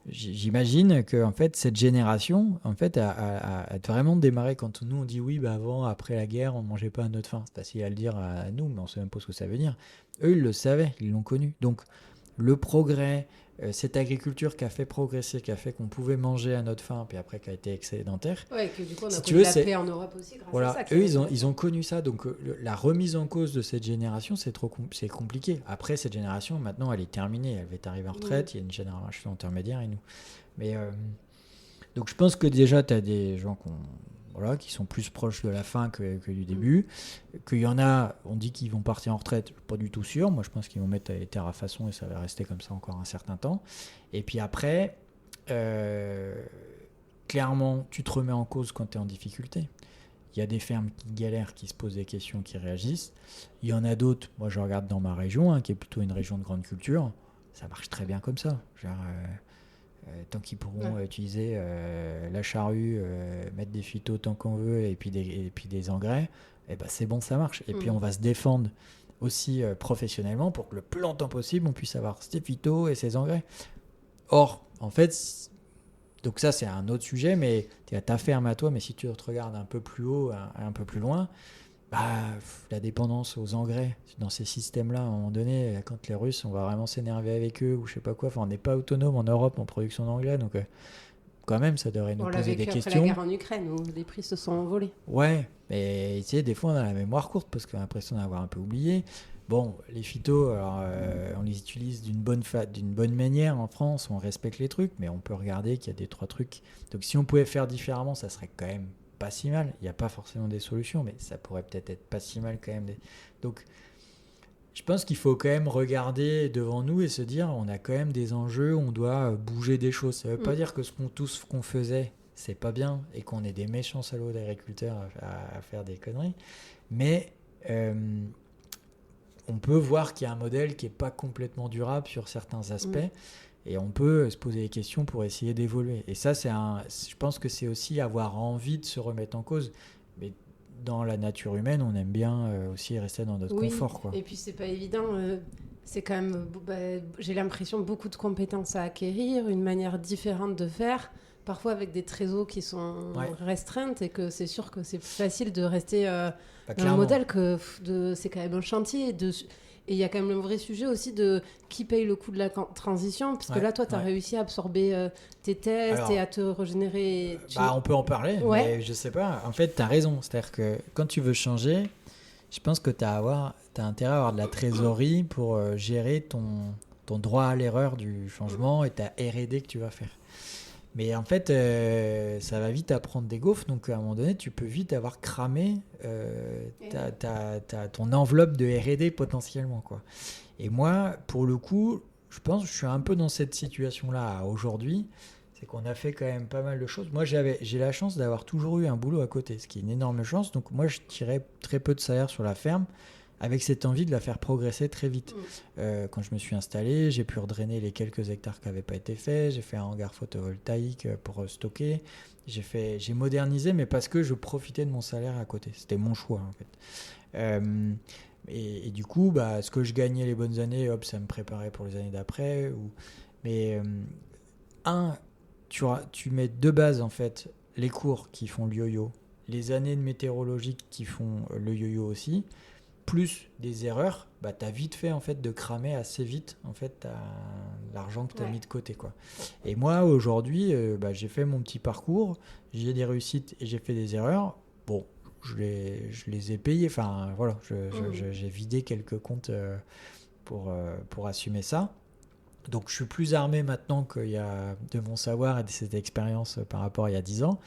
Speaker 2: j'imagine que en fait cette génération en fait a vraiment démarré quand nous on dit oui avant après la guerre on mangeait pas à notre faim, c'est facile à le dire à nous mais on sait même pas ce que ça veut dire. Eux ils le savaient, ils l'ont connu. Donc le progrès, cette agriculture qui a fait progresser, qui a fait qu'on pouvait manger à notre faim, puis après qui a été excédentaire.
Speaker 1: Ouais, que du coup on a connu la paix en Europe aussi grâce à ça.
Speaker 2: Eux ils ont connu ça, donc la remise en cause de cette génération c'est compliqué. Après cette génération maintenant elle est terminée, elle va arriver en retraite, il y a une génération intermédiaire et nous. Mais donc je pense que déjà tu as des gens qui sont plus proches de la fin que du début, qu'il y en a, on dit qu'ils vont partir en retraite, pas du tout sûr, moi je pense qu'ils vont mettre les terres à façon et ça va rester comme ça encore un certain temps. Et puis après, clairement, tu te remets en cause quand tu es en difficulté. Il y a des fermes qui galèrent, qui se posent des questions, qui réagissent. Il y en a d'autres, moi je regarde dans ma région, qui est plutôt une région de grande culture, ça marche très bien comme ça. Genre, tant qu'ils pourront utiliser la charrue, mettre des phytos tant qu'on veut et puis des engrais, c'est bon, ça marche. Et puis on va se défendre aussi professionnellement pour que le plus longtemps possible on puisse avoir ces phytos et ces engrais. Or, en fait, donc ça c'est un autre sujet, mais tu as ta ferme à toi, mais si tu te regardes un peu plus haut, un peu plus loin, la dépendance aux engrais dans ces systèmes-là, à un moment donné, quand les Russes, on va vraiment s'énerver avec eux ou je sais pas quoi. Enfin, on n'est pas autonome en Europe en production d'engrais, donc quand même, ça devrait nous poser des questions.
Speaker 1: Après la guerre en Ukraine, où les prix se sont envolés.
Speaker 2: Ouais, mais tu sais, des fois, on a la mémoire courte parce qu'on a l'impression d'avoir un peu oublié. Bon, les phytos, alors, on les utilise d'une bonne manière en France, on respecte les trucs, mais on peut regarder qu'il y a 2-3 trucs. Donc, si on pouvait faire différemment, ça serait quand même pas si mal. Il n'y a pas forcément des solutions, mais ça pourrait peut-être être pas si mal quand même. Donc, je pense qu'il faut quand même regarder devant nous et se dire, on a quand même des enjeux, on doit bouger des choses. Ça ne veut pas dire que tout ce qu'on faisait, c'est pas bien et qu'on est des méchants salauds d'agriculteurs à faire des conneries. Mais on peut voir qu'il y a un modèle qui n'est pas complètement durable sur certains aspects. Et on peut se poser des questions pour essayer d'évoluer. Et ça, je pense que c'est aussi avoir envie de se remettre en cause. Mais dans la nature humaine, on aime bien aussi rester dans notre confort, quoi.
Speaker 1: Et puis, c'est pas évident. C'est quand même, j'ai l'impression, beaucoup de compétences à acquérir, une manière différente de faire, parfois avec des trésors qui sont restreintes, et que c'est sûr que c'est plus facile de rester dans un modèle que c'est quand même un chantier. Et il y a quand même le vrai sujet aussi de qui paye le coût de la transition, parce que là, toi, tu as réussi à absorber tes tests et à te régénérer.
Speaker 2: On peut en parler, mais je sais pas. En fait, tu as raison. C'est-à-dire que quand tu veux changer, je pense que tu as intérêt à avoir de la trésorerie pour gérer ton droit à l'erreur du changement et ta R&D que tu vas faire. Mais en fait, ça va vite à prendre des gaufres, donc à un moment donné, tu peux vite avoir cramé ton enveloppe de R&D potentiellement, quoi. Et moi, pour le coup, je pense que je suis un peu dans cette situation-là aujourd'hui, c'est qu'on a fait quand même pas mal de choses. Moi, j'ai la chance d'avoir toujours eu un boulot à côté, ce qui est une énorme chance. Donc moi, je tirais très peu de salaire sur la ferme, avec cette envie de la faire progresser très vite. Quand je me suis installé, j'ai pu redrainer les quelques hectares qui n'avaient pas été faits, j'ai fait un hangar photovoltaïque pour stocker, j'ai modernisé, mais parce que je profitais de mon salaire à côté. C'était mon choix, en fait. Et du coup, ce que je gagnais les bonnes années, hop, ça me préparait pour les années d'après. Mais tu mets de base, en fait, les cours qui font le yo-yo, les années de météorologique qui font le yo-yo aussi, plus des erreurs, tu as vite fait en fait de cramer assez vite en fait l'argent que tu as mis de côté, quoi. Et moi aujourd'hui, j'ai fait mon petit parcours, j'ai des réussites et j'ai fait des erreurs. Bon, je les ai payées, enfin voilà, j'ai vidé quelques comptes pour assumer ça. Donc je suis plus armé maintenant qu'il y a de mon savoir et de cette expérience par rapport à il y a 10 ans.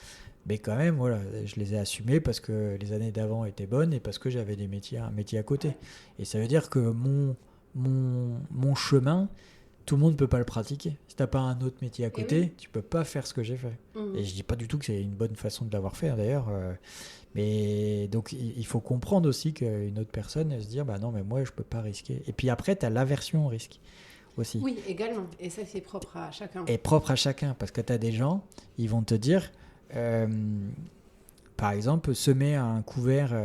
Speaker 2: Mais quand même, voilà, je les ai assumés parce que les années d'avant étaient bonnes et parce que j'avais un métier à côté. Et ça veut dire que mon chemin, tout le monde ne peut pas le pratiquer. Si tu n'as pas un autre métier à côté, tu ne peux pas faire ce que j'ai fait. Et je ne dis pas du tout que c'est une bonne façon de l'avoir fait, d'ailleurs. Mais donc, il faut comprendre aussi qu'une autre personne se dire, non, mais moi, je ne peux pas risquer. Et puis après, tu as l'aversion au risque aussi.
Speaker 1: Oui, également. Et ça, c'est propre à chacun.
Speaker 2: Et propre à chacun. Parce que tu as des gens, ils vont te dire... par exemple, semer un couvert,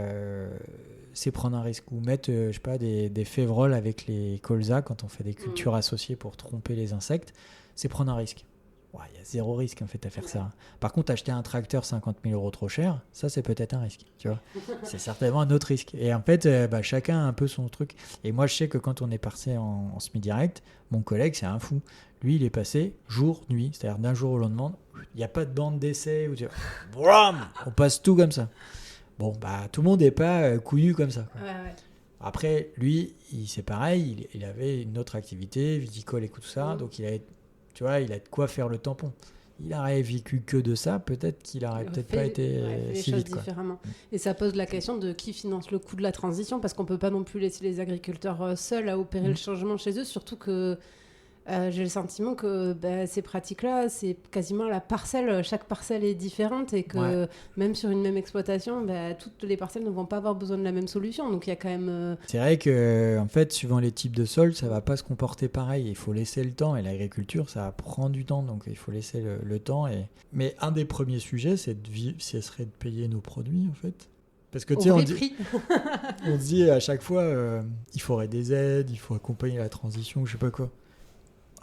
Speaker 2: c'est prendre un risque. Ou mettre, je sais pas, des févroles avec les colzas quand on fait des cultures associées pour tromper les insectes, c'est prendre un risque. Il y a zéro risque en fait à faire ça. Par contre, acheter un tracteur 50 000 € trop cher, ça c'est peut-être un risque. Tu vois, c'est certainement un autre risque. Et en fait, chacun a un peu son truc. Et moi, je sais que quand on est passé en semi-direct, mon collègue, c'est un fou. Lui, il est passé jour, nuit, c'est-à-dire d'un jour au lendemain. Il n'y a pas de bande d'essai où on passe tout comme ça. Bon, tout le monde n'est pas couillu comme ça, quoi. Après, lui, c'est pareil, il avait une autre activité, viticole et tout ça, donc il a de quoi faire le tampon. Il aurait vécu que de ça, peut-être qu'il n'aurait peut-être pas été si vite, quoi.
Speaker 1: Différemment. Et ça pose la question de qui finance le coût de la transition, parce qu'on ne peut pas non plus laisser les agriculteurs seuls à opérer le changement chez eux, surtout que j'ai le sentiment que ces pratiques-là, c'est quasiment la parcelle, chaque parcelle est différente et que même sur une même exploitation, toutes les parcelles ne vont pas avoir besoin de la même solution. Donc il y a quand même...
Speaker 2: C'est vrai que, en fait, suivant les types de sols, ça ne va pas se comporter pareil. Il faut laisser le temps et l'agriculture, ça prend du temps, donc il faut laisser le temps. Mais un des premiers sujets, ce serait de payer nos produits, en fait. Parce que tu sais, on dit à chaque fois, il faudrait des aides, il faut accompagner la transition, je sais pas quoi.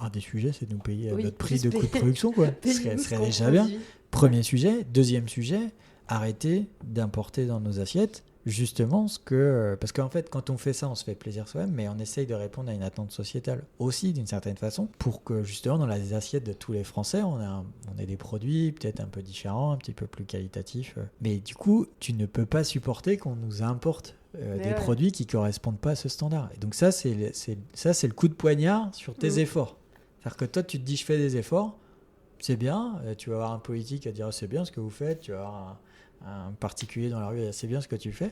Speaker 2: Un des sujets, c'est de nous payer notre prix de coût de production, quoi. Ce serait déjà bien. Premier sujet. Deuxième sujet, arrêter d'importer dans nos assiettes justement ce que... Parce qu'en fait, quand on fait ça, on se fait plaisir soi-même, mais on essaye de répondre à une attente sociétale aussi, d'une certaine façon, pour que justement, dans les assiettes de tous les Français, on ait des produits peut-être un peu différents, un petit peu plus qualitatifs. Mais du coup, tu ne peux pas supporter qu'on nous importe des produits qui ne correspondent pas à ce standard. Et donc ça, c'est le coup de poignard sur tes efforts. C'est-à-dire que toi, tu te dis, je fais des efforts, c'est bien, tu vas avoir un politique à dire, c'est bien ce que vous faites, tu vas avoir un particulier dans la rue à dire, c'est bien ce que tu fais.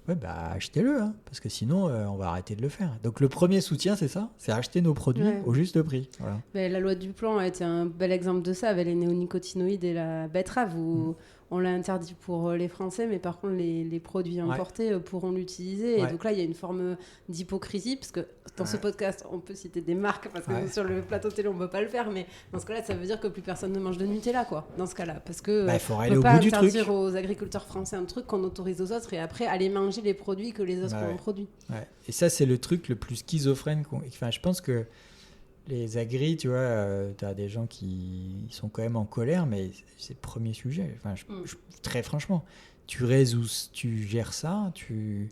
Speaker 2: Ouais, achetez-le, hein, parce que sinon, on va arrêter de le faire. Donc le premier soutien, c'est ça, c'est acheter nos produits au juste prix. Voilà.
Speaker 1: La loi du plan a été un bel exemple de ça, avec les néonicotinoïdes et la betterave, où on l'a interdit pour les Français, mais par contre, les produits importés pourront l'utiliser. Et donc là, il y a une forme d'hypocrisie, parce que dans ce podcast, on peut citer des marques, parce que sur le plateau télé, on ne peut pas le faire, mais dans ce cas-là, ça veut dire que plus personne ne mange de Nutella, quoi, dans ce cas-là. Parce que on ne peut pas interdire aux agriculteurs français un truc qu'on autorise aux autres, et après, aller manger les produits que les autres ont produits.
Speaker 2: Et ça, c'est le truc le plus schizophrène. Enfin, je pense que les agris, tu vois, tu as des gens qui sont quand même en colère, mais c'est le premier sujet. Enfin, très franchement, tu gères ça, tu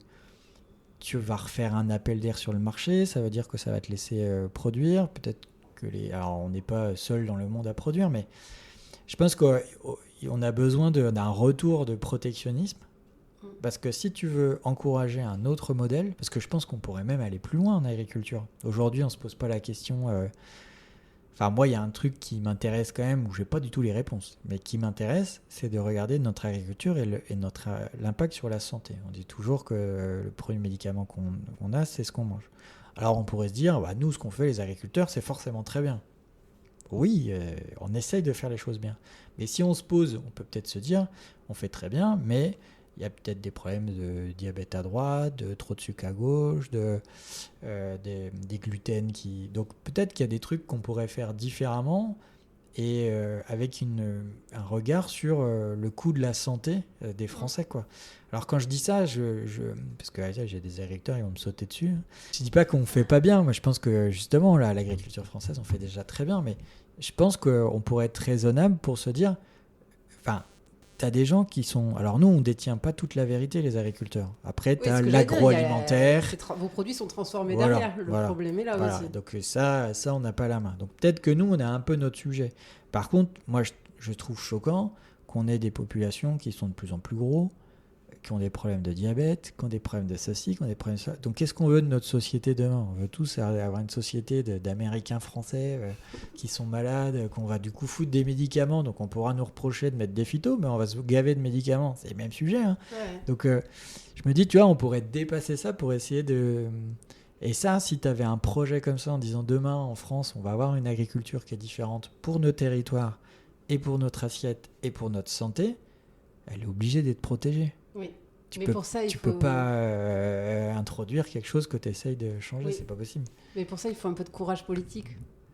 Speaker 2: tu vas refaire un appel d'air sur le marché, ça veut dire que ça va te laisser produire. Peut-être que alors on n'est pas seul dans le monde à produire, mais je pense qu'on a besoin d'un retour de protectionnisme. Parce que si tu veux encourager un autre modèle, parce que je pense qu'on pourrait même aller plus loin en agriculture. Aujourd'hui, on ne se pose pas la question... Enfin, moi, il y a un truc qui m'intéresse quand même, où je n'ai pas du tout les réponses, mais qui m'intéresse, c'est de regarder notre agriculture et l'impact sur la santé. On dit toujours que le premier médicament qu'on a, c'est ce qu'on mange. Alors, on pourrait se dire, nous, ce qu'on fait, les agriculteurs, c'est forcément très bien. Oui, on essaye de faire les choses bien. Mais si on se pose, on peut peut-être se dire, on fait très bien, mais il y a peut-être des problèmes de diabète à droite, de trop de sucre à gauche, des gluten qui... Donc peut-être qu'il y a des trucs qu'on pourrait faire différemment et avec un regard sur le coût de la santé des Français, quoi. Alors quand je dis ça, parce que j'ai des agriculteurs, ils vont me sauter dessus. Je dis pas qu'on fait pas bien. Moi, je pense que justement, là, l'agriculture française, on fait déjà très bien. Mais je pense qu'on pourrait être raisonnable pour se dire... Enfin, t'as des gens qui sont... Alors nous, on ne détient pas toute la vérité, les agriculteurs. Après, tu as l'agroalimentaire.
Speaker 1: Vos produits sont transformés derrière. Le problème est là aussi.
Speaker 2: Donc ça, on n'a pas la main. Donc peut-être que nous, on a un peu notre sujet. Par contre, moi, je trouve choquant qu'on ait des populations qui sont de plus en plus gros, qui ont des problèmes de diabète, qui ont des problèmes de ceci, qui ont des problèmes de ça. Donc qu'est-ce qu'on veut de notre société demain ? On veut tous avoir une société d'Américains français qui sont malades, qu'on va du coup foutre des médicaments, donc on pourra nous reprocher de mettre des phytos, mais on va se gaver de médicaments. C'est le même sujet. Hein. Ouais. Donc je me dis, tu vois, on pourrait dépasser ça pour essayer de... Et ça, si tu avais un projet comme ça en disant demain en France, on va avoir une agriculture qui est différente pour nos territoires et pour notre assiette et pour notre santé, elle est obligée d'être protégée.
Speaker 1: Oui.
Speaker 2: Pour ça, tu peux pas introduire quelque chose que tu essayes de changer, c'est pas possible.
Speaker 1: Mais pour ça, il faut un peu de courage politique.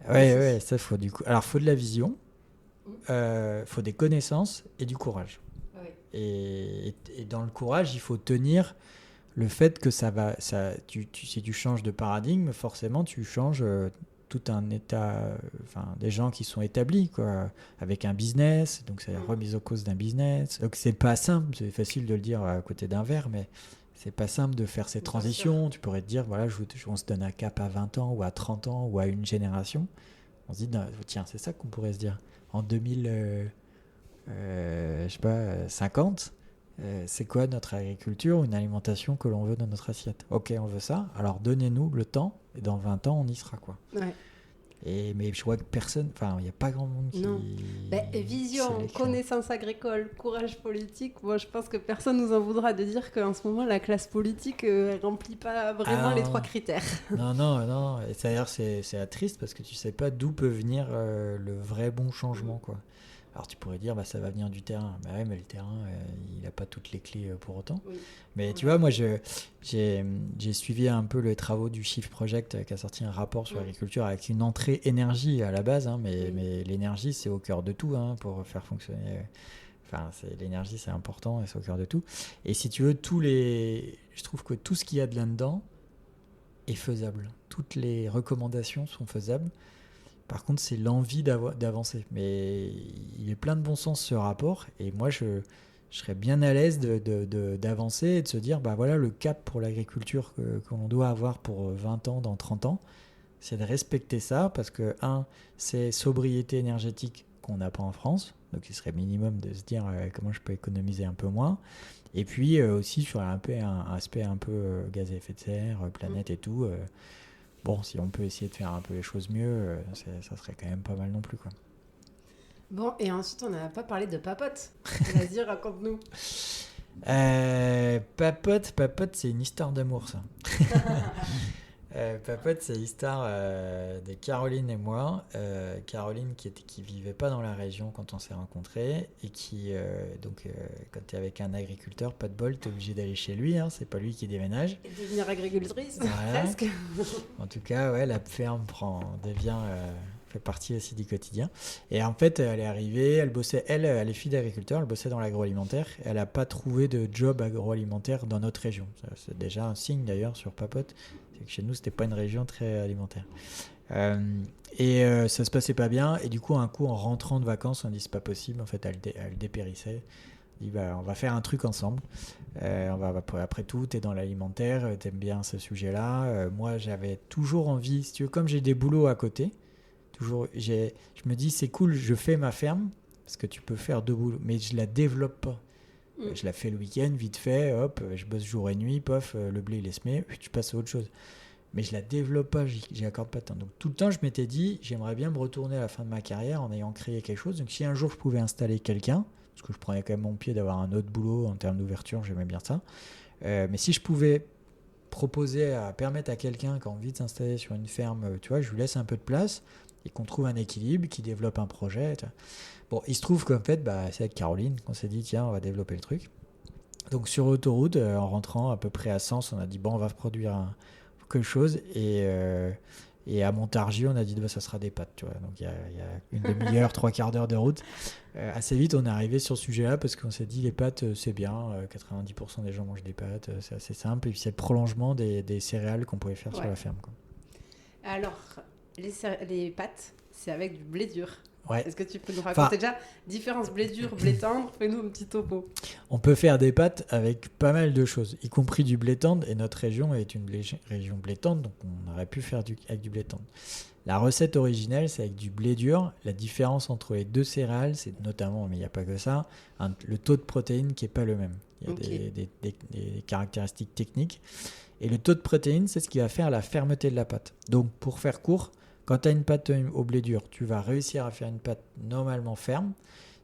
Speaker 2: Ouais, ça faut du coup. Alors, faut de la vision, faut des connaissances et du courage. Oui. Et dans le courage, il faut tenir le fait que si tu changes de paradigme, forcément, tu changes tout un état, des gens qui sont établis, quoi, avec un business, donc c'est la remise en cause d'un business. Donc c'est pas simple, c'est facile de le dire à côté d'un verre, mais c'est pas simple de faire ces transitions. Tu pourrais te dire, voilà, on se donne un cap à 20 ans ou à 30 ans ou à une génération. On se dit, tiens, c'est ça qu'on pourrait se dire. En 50, c'est quoi notre agriculture, une alimentation que l'on veut dans notre assiette ? Ok, on veut ça, alors donnez-nous le temps, et dans 20 ans, on y sera, quoi. Ouais. Mais je vois que personne, il n'y a pas grand monde qui...
Speaker 1: Non. Vision, connaissance agricole, courage politique, moi je pense que personne nous en voudra de dire qu'en ce moment, la classe politique ne remplit pas vraiment les 3 critères.
Speaker 2: Non. Et d'ailleurs, c'est triste parce que tu ne sais pas d'où peut venir le vrai bon changement, quoi. Alors tu pourrais dire, ça va venir du terrain. Mais le terrain, il n'a pas toutes les clés pour autant. Oui. Mais tu vois, moi, j'ai suivi un peu les travaux du Shift Project qui a sorti un rapport sur l'agriculture avec une entrée énergie à la base. Hein, mais l'énergie, c'est au cœur de tout pour faire fonctionner. L'énergie, c'est important et c'est au cœur de tout. Et si tu veux, je trouve que tout ce qu'il y a de là-dedans est faisable. Toutes les recommandations sont faisables. Par contre, c'est l'envie d'avancer. Mais il est plein de bon sens, ce rapport. Et moi, je serais bien à l'aise d'avancer et de se dire, voilà, le cap pour l'agriculture qu'on doit avoir pour 20 ans, dans 30 ans, c'est de respecter ça. Parce que, c'est sobriété énergétique qu'on n'a pas en France. Donc, il serait minimum de se dire comment je peux économiser un peu moins. Et puis, aussi sur un aspect un peu gaz à effet de serre, planète et tout... Bon, si on peut essayer de faire un peu les choses mieux, ça serait quand même pas mal non plus, quoi.
Speaker 1: Bon, et ensuite, on n'a pas parlé de Papote. Vas-y, raconte-nous.
Speaker 2: Papote, c'est une histoire d'amour, ça. Papote, c'est l'histoire de Caroline et moi. Caroline qui vivait pas dans la région quand on s'est rencontrés et qui, quand tu es avec un agriculteur, pas de bol, tu es obligé d'aller chez lui, hein, c'est pas lui qui déménage. Et
Speaker 1: devenir agricultrice, presque.
Speaker 2: En tout cas, la ferme fait partie aussi du quotidien. Et en fait, elle est arrivée, elle bossait, elle est fille d'agriculteur, elle bossait dans l'agroalimentaire. Elle n'a pas trouvé de job agroalimentaire dans notre région. C'est déjà un signe d'ailleurs sur Papote. C'est que chez nous, c'était pas une région très alimentaire. Ça se passait pas bien. Et du coup, un coup, en rentrant de vacances, on dit c'est pas possible. En fait, elle dépérissait. Je dis, on va faire un truc ensemble. Après tout, tu es dans l'alimentaire, tu aimes bien ce sujet-là. Moi, j'avais toujours envie, si tu veux, comme j'ai des boulots à côté, je me dis, c'est cool, je fais ma ferme, parce que tu peux faire 2 boulots, mais je la développe pas. Je la fais le week-end, vite fait, hop, je bosse jour et nuit, pof, le blé il est semé, tu passes à autre chose. Mais je la développe pas, j'y accorde pas de temps. Donc tout le temps, je m'étais dit, j'aimerais bien me retourner à la fin de ma carrière en ayant créé quelque chose. Donc si un jour je pouvais installer quelqu'un, parce que je prenais quand même mon pied d'avoir un autre boulot en termes d'ouverture, j'aimais bien ça. Mais si je pouvais permettre à quelqu'un qui a envie de s'installer sur une ferme, tu vois, je lui laisse un peu de place et qu'on trouve un équilibre, qu'il développe un projet. Bon, il se trouve qu'en fait, c'est avec Caroline qu'on s'est dit, tiens, on va développer le truc. Donc sur l'autoroute, en rentrant à peu près à Sens, on a dit, bon, on va produire quelque chose. Et à Montargis, on a dit, ça sera des pâtes. Tu vois. Donc il y a une demi-heure, 3/4 d'heure de route. Assez vite, on est arrivé sur ce sujet-là parce qu'on s'est dit, les pâtes, c'est bien. 90% des gens mangent des pâtes, c'est assez simple. Et puis c'est le prolongement des céréales qu'on pouvait faire sur la ferme. Quoi.
Speaker 1: Alors, les pâtes, c'est avec du blé dur.
Speaker 2: Ouais.
Speaker 1: Est-ce que tu peux nous raconter déjà différence blé dur, blé tendre? Fais-nous un petit topo.
Speaker 2: On peut faire des pâtes avec pas mal de choses, y compris du blé tendre. Et notre région est une région blé tendre, donc on aurait pu faire avec du blé tendre. La recette originelle, c'est avec du blé dur. La différence entre les 2 céréales, c'est notamment, mais il n'y a pas que ça, le taux de protéines qui n'est pas le même. Il y a des caractéristiques techniques. Et le taux de protéines, c'est ce qui va faire la fermeté de la pâte. Donc, pour faire court, quand tu as une pâte au blé dur, tu vas réussir à faire une pâte normalement ferme.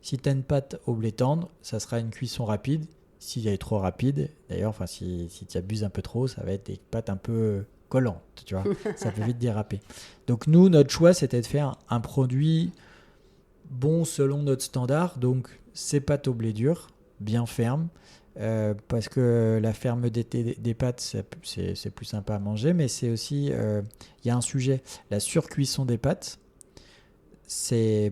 Speaker 2: Si tu as une pâte au blé tendre, ça sera une cuisson rapide. Si elle est trop rapide, d'ailleurs, si tu abuses un peu trop, ça va être des pâtes un peu collantes, tu vois. Ça peut vite déraper. Donc nous, notre choix, c'était de faire un produit bon selon notre standard. Donc ces pâtes au blé dur, bien fermes, parce que la fermeté des pâtes, c'est plus sympa à manger, mais c'est aussi, y a un sujet, la surcuisson des pâtes, c'est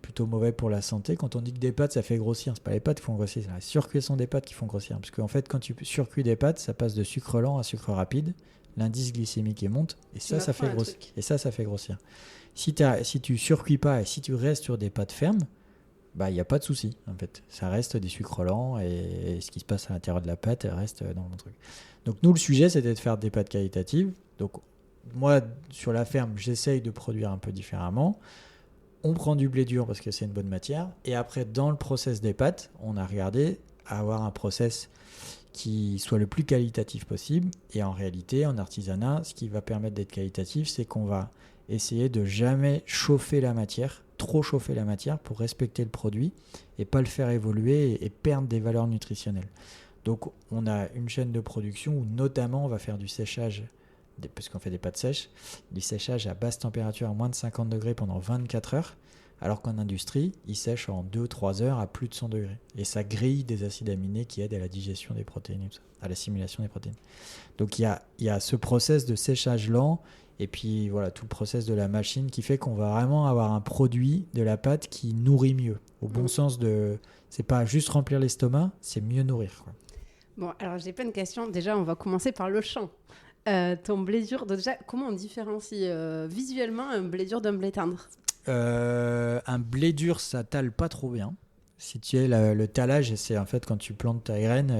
Speaker 2: plutôt mauvais pour la santé. Quand on dit que des pâtes, ça fait grossir, c'est pas les pâtes qui font grossir, c'est la surcuisson des pâtes qui font grossir. Parce qu'en fait, quand tu surcuis des pâtes, ça passe de sucre lent à sucre rapide, l'indice glycémique monte, et ça fait grossir. Et ça fait grossir. Si tu surcuis pas et si tu restes sur des pâtes fermes, il n'y a pas de souci, en fait. Ça reste des sucres lents et ce qui se passe à l'intérieur de la pâte reste dans le truc. Donc nous, le sujet, c'était de faire des pâtes qualitatives. Donc moi, sur la ferme, j'essaye de produire un peu différemment. On prend du blé dur parce que c'est une bonne matière. Et après, dans le process des pâtes, on a regardé à avoir un process qui soit le plus qualitatif possible. Et en réalité, en artisanat, ce qui va permettre d'être qualitatif, c'est qu'on va essayer de jamais chauffer la matière, trop chauffer la matière pour respecter le produit et pas le faire évoluer et perdre des valeurs nutritionnelles. Donc on a une chaîne de production où notamment on va faire du séchage, parce qu'on fait des pâtes sèches, du séchage à basse température à moins de 50 degrés pendant 24 heures, alors qu'en industrie, ils sèchent en 2-3 heures à plus de 100 degrés. Et ça grille des acides aminés qui aident à la digestion des protéines, à l'assimilation des protéines. Donc il y a ce process de séchage lent, et puis voilà, tout le process de la machine qui fait qu'on va vraiment avoir un produit de la pâte qui nourrit mieux. Au bon sens de... C'est pas juste remplir l'estomac, c'est mieux nourrir, quoi.
Speaker 1: Bon, alors j'ai plein de questions. Déjà, on va commencer par le champ. Ton blé dur, déjà, comment on différencie visuellement un blé dur d'un blé tendre?
Speaker 2: Un blé dur, ça tale pas trop bien. Si tu es le talage, c'est en fait quand tu plantes ta graine,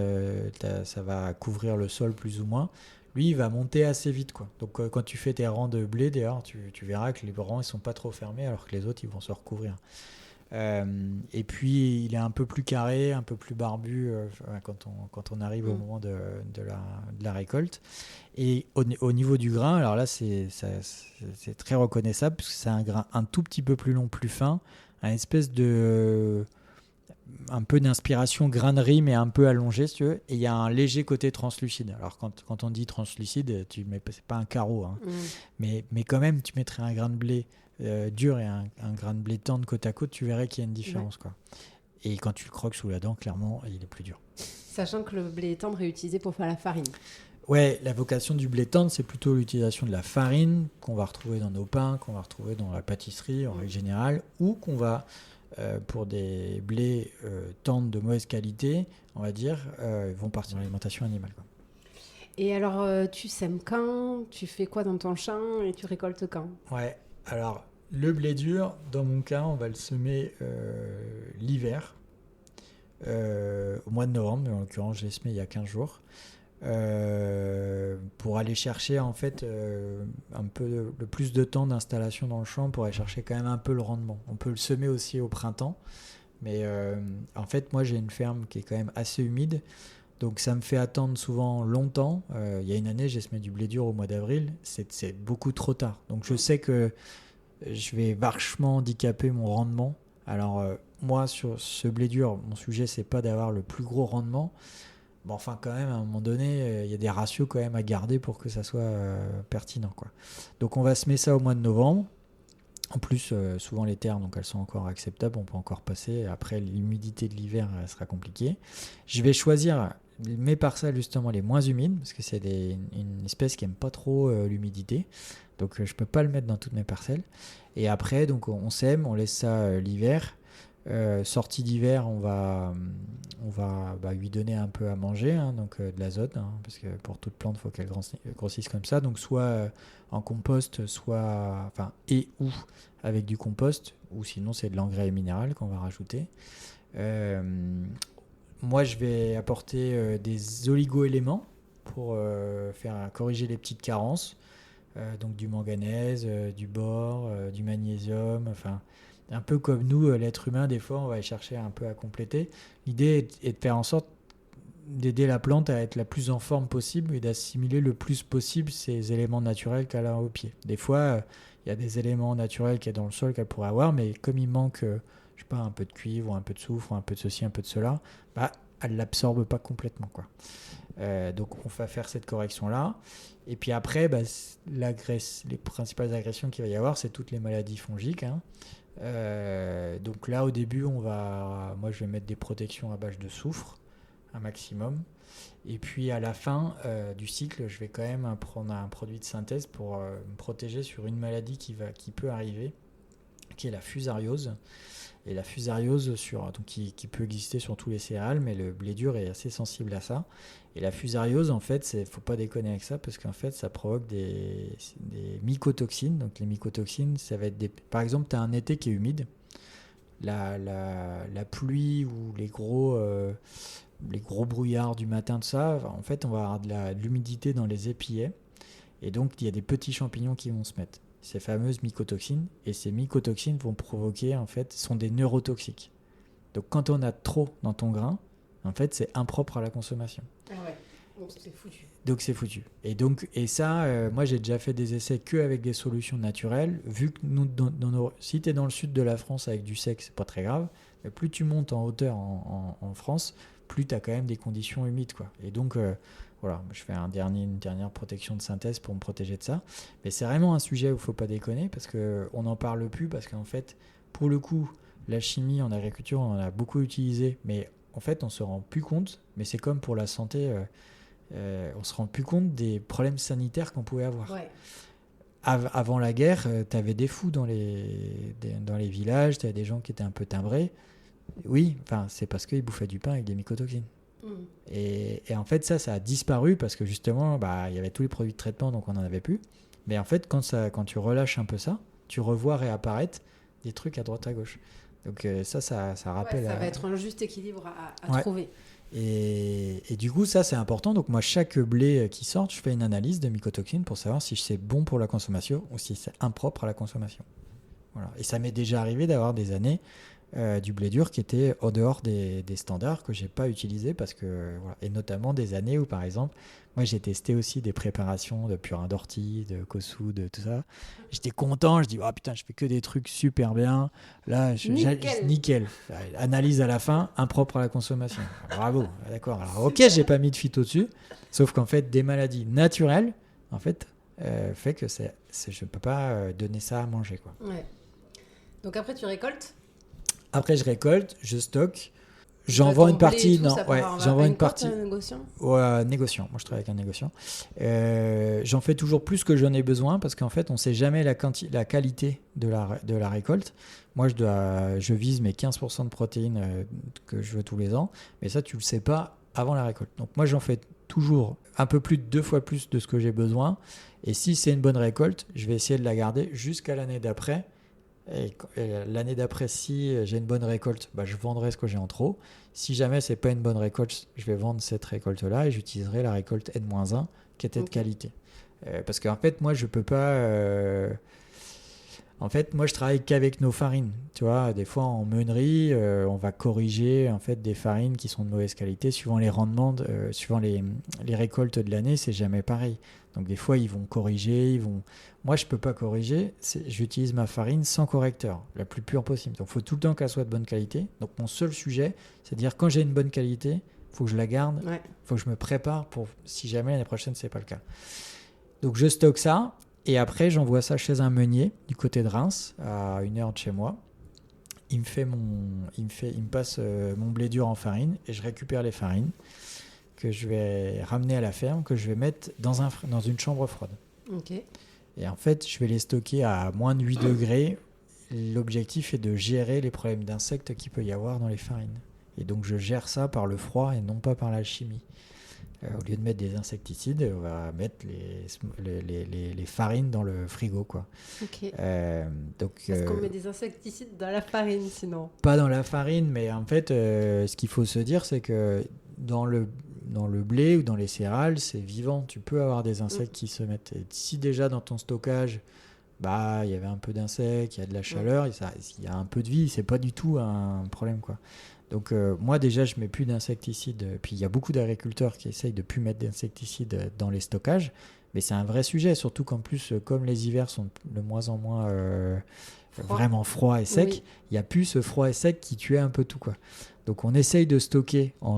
Speaker 2: ça va couvrir le sol plus ou moins. Lui, il va monter assez vite, quoi. Donc quand tu fais tes rangs de blé, d'ailleurs, tu verras que les rangs ils sont pas trop fermés, alors que les autres ils vont se recouvrir. Et puis il est un peu plus carré, un peu plus barbu quand on arrive au moment de la récolte. Et au niveau du grain, alors là c'est très reconnaissable parce que c'est un grain un tout petit peu plus long, plus fin, un espèce de un peu d'inspiration grainerie mais un peu allongé si tu veux, et il y a un léger côté translucide. Alors quand on dit translucide, c'est pas un carreau, hein. Mais quand même tu mettrais un grain de blé dur et un grain de blé tendre côte à côte, tu verrais qu'il y a une différence, quoi. Et quand tu le croques sous la dent, clairement il est plus dur.
Speaker 1: Sachant que le blé tendre est utilisé pour faire la farine.
Speaker 2: Ouais, la vocation du blé tendre, c'est plutôt l'utilisation de la farine qu'on va retrouver dans nos pains, qu'on va retrouver dans la pâtisserie en règle générale, ou qu'on va pour des blés tendres de mauvaise qualité, on va dire, vont partir dans l'alimentation animale, quoi.
Speaker 1: Et alors, tu sèmes quand? Tu fais quoi dans ton champ et tu récoltes quand?
Speaker 2: Ouais, alors le blé dur, dans mon cas, on va le semer l'hiver. au mois de novembre, en l'occurrence je l'ai semé il y a 15 jours, pour aller chercher en fait un peu le plus de temps d'installation dans le champ pour aller chercher quand même un peu le rendement. On peut le semer aussi au printemps, mais en fait moi j'ai une ferme qui est quand même assez humide, donc ça me fait attendre souvent longtemps. Il y a une année j'ai semé du blé dur au mois d'avril, c'est beaucoup trop tard, donc je sais que je vais vachement handicaper mon rendement. Alors moi sur ce blé dur, mon sujet c'est pas d'avoir le plus gros rendement. Bon, enfin, quand même, à un moment donné, il y a des ratios quand même à garder pour que ça soit pertinent, quoi. Donc, on va semer ça au mois de novembre. En plus, souvent les terres, donc elles sont encore acceptables, on peut encore passer. Après, l'humidité de l'hiver elle sera compliquée. Je vais choisir mes parcelles justement les moins humides, parce que c'est une espèce qui n'aime pas trop l'humidité. Donc, je ne peux pas le mettre dans toutes mes parcelles. Et après, donc, on sème, on laisse ça l'hiver. Sortie d'hiver, on va lui donner un peu à manger, hein, donc de l'azote, hein, parce que pour toute plante, il faut qu'elle grossisse comme ça. Donc soit en compost, soit et ou avec du compost, ou sinon c'est de l'engrais minéral qu'on va rajouter. Moi, je vais apporter des oligo-éléments pour faire corriger les petites carences, donc du manganèse, du bore, du magnésium, enfin. Un peu comme nous, l'être humain, des fois, on va chercher un peu à compléter. L'idée est de faire en sorte d'aider la plante à être la plus en forme possible et d'assimiler le plus possible ces éléments naturels qu'elle a au pied. Des fois, il y a des éléments naturels qu'il y a dans le sol qu'elle pourrait avoir, mais comme il manque, je sais pas, un peu de cuivre, ou un peu de soufre, ou un peu de ceci, un peu de cela, elle l'absorbe pas complètement, quoi. Donc on va faire cette correction-là. Et puis après, les principales agressions qu'il va y avoir, c'est toutes les maladies fongiques, hein. Donc là au début moi je vais mettre des protections à base de soufre un maximum, et puis à la fin du cycle je vais quand même prendre un produit de synthèse pour me protéger sur une maladie qui peut arriver, qui est la fusariose. Et la fusariose donc qui peut exister sur tous les céréales, mais le blé dur est assez sensible à ça. Et la fusariose, en fait, faut pas déconner avec ça, parce qu'en fait, ça provoque des mycotoxines. Donc les mycotoxines, ça va être par exemple, tu as un été qui est humide. La pluie ou les gros brouillards du matin, de ça, en fait, on va avoir de l'humidité dans les épillets. Et donc, il y a des petits champignons qui vont se mettre. Ces fameuses mycotoxines, et ces mycotoxines vont provoquer, en fait, sont des neurotoxiques. Donc quand on a trop dans ton grain, en fait c'est impropre à la consommation.
Speaker 1: Ah ouais, donc c'est foutu.
Speaker 2: Et ça, moi j'ai déjà fait des essais qu'avec des solutions naturelles, vu que nous, si tu es dans le sud de la France avec du sec, c'est pas très grave, mais plus tu montes en hauteur en France, plus tu as quand même des conditions humides, quoi. Et donc voilà, je fais une dernière protection de synthèse pour me protéger de ça. Mais c'est vraiment un sujet où il ne faut pas déconner, parce qu'on n'en parle plus, parce qu'en fait, pour le coup, la chimie en agriculture, on en a beaucoup utilisé, mais en fait, on ne se rend plus compte, mais c'est comme pour la santé, on ne se rend plus compte des problèmes sanitaires qu'on pouvait avoir.
Speaker 1: Ouais.
Speaker 2: Avant la guerre, tu avais des fous dans les villages, tu avais des gens qui étaient un peu timbrés. Oui, c'est parce qu'ils bouffaient du pain avec des mycotoxines. Et en fait ça a disparu parce que justement il y avait tous les produits de traitement, donc on n'en avait plus. Mais en fait quand tu relâches un peu ça, tu revois réapparaître des trucs à droite à gauche. Donc ça rappelle.
Speaker 1: Ça va être un juste équilibre à trouver.
Speaker 2: Et du coup ça c'est important. Donc moi chaque blé qui sort, je fais une analyse de mycotoxines pour savoir si c'est bon pour la consommation ou si c'est impropre à la consommation. Voilà. Et ça m'est déjà arrivé d'avoir des années du blé dur qui était en dehors des standards, que j'ai pas utilisé parce que voilà. Et notamment des années où par exemple moi j'ai testé aussi des préparations de purin d'ortie, de kosu, de tout ça. J'étais content, je dis putain je fais que des trucs super bien là, nickel. Analyse à la fin, impropre à la consommation. Bravo, d'accord. Alors ok, j'ai pas mis de phyto dessus, sauf qu'en fait des maladies naturelles en fait fait que je peux pas donner ça à manger, quoi.
Speaker 1: Ouais. Donc après tu récoltes.
Speaker 2: Après, je récolte, je stocke, j'en vends une partie.
Speaker 1: J'en vends une partie. Négociant.
Speaker 2: Ouais, négociant. Moi, je travaille avec un négociant. J'en fais toujours plus que j'en ai besoin parce qu'en fait, on ne sait jamais la qualité de la récolte. Moi, je vise mes 15% de protéines que je veux tous les ans, mais ça, tu ne le sais pas avant la récolte. Donc, moi, j'en fais toujours un peu plus de 2 fois plus de ce que j'ai besoin. Et si c'est une bonne récolte, je vais essayer de la garder jusqu'à l'année d'après Et l'année d'après, si j'ai une bonne récolte, je vendrai ce que j'ai en trop. Si jamais c'est pas une bonne récolte, je vais vendre cette récolte-là et j'utiliserai la récolte N-1 qui était de qualité. Parce qu'en fait, moi, je peux pas. En fait, moi, je travaille qu'avec nos farines. Tu vois, des fois en meunerie, on va corriger en fait des farines qui sont de mauvaise qualité suivant les rendements, suivant les récoltes de l'année. C'est jamais pareil. Donc des fois, ils vont corriger, Moi, je peux pas corriger. J'utilise ma farine sans correcteur, la plus pure possible. Donc, il faut tout le temps qu'elle soit de bonne qualité. Donc, mon seul sujet, c'est de dire quand j'ai une bonne qualité, il faut que je la garde. Il faut que je me prépare pour si jamais l'année prochaine c'est pas le cas. Donc, je stocke ça. Et après, j'envoie ça chez un meunier du côté de Reims, à 1 heure de chez moi. Il me passe mon blé dur en farine et je récupère les farines que je vais ramener à la ferme, que je vais mettre dans une chambre froide.
Speaker 1: Ok.
Speaker 2: Et en fait, je vais les stocker à moins de 8 degrés. L'objectif est de gérer les problèmes d'insectes qu'il peut y avoir dans les farines. Et donc, je gère ça par le froid et non pas par la chimie. Au lieu de mettre des insecticides, on va mettre les farines dans le frigo, quoi.
Speaker 1: Ok.
Speaker 2: Est-ce
Speaker 1: qu'on met des insecticides dans la farine, sinon?
Speaker 2: Pas dans la farine, mais en fait, ce qu'il faut se dire, c'est que dans le blé ou dans les céréales, c'est vivant. Tu peux avoir des insectes qui se mettent. Et si déjà dans ton stockage, il y avait un peu d'insectes, il y a de la chaleur, il y a un peu de vie, c'est pas du tout un problème, quoi. Donc moi déjà je mets plus d'insecticides, puis il y a beaucoup d'agriculteurs qui essayent de plus mettre d'insecticides dans les stockages, mais c'est un vrai sujet, surtout qu'en plus comme les hivers sont de moins en moins vraiment froids et secs, il n'y a plus ce froid et sec qui tuait un peu tout, quoi. Donc on essaye de stocker en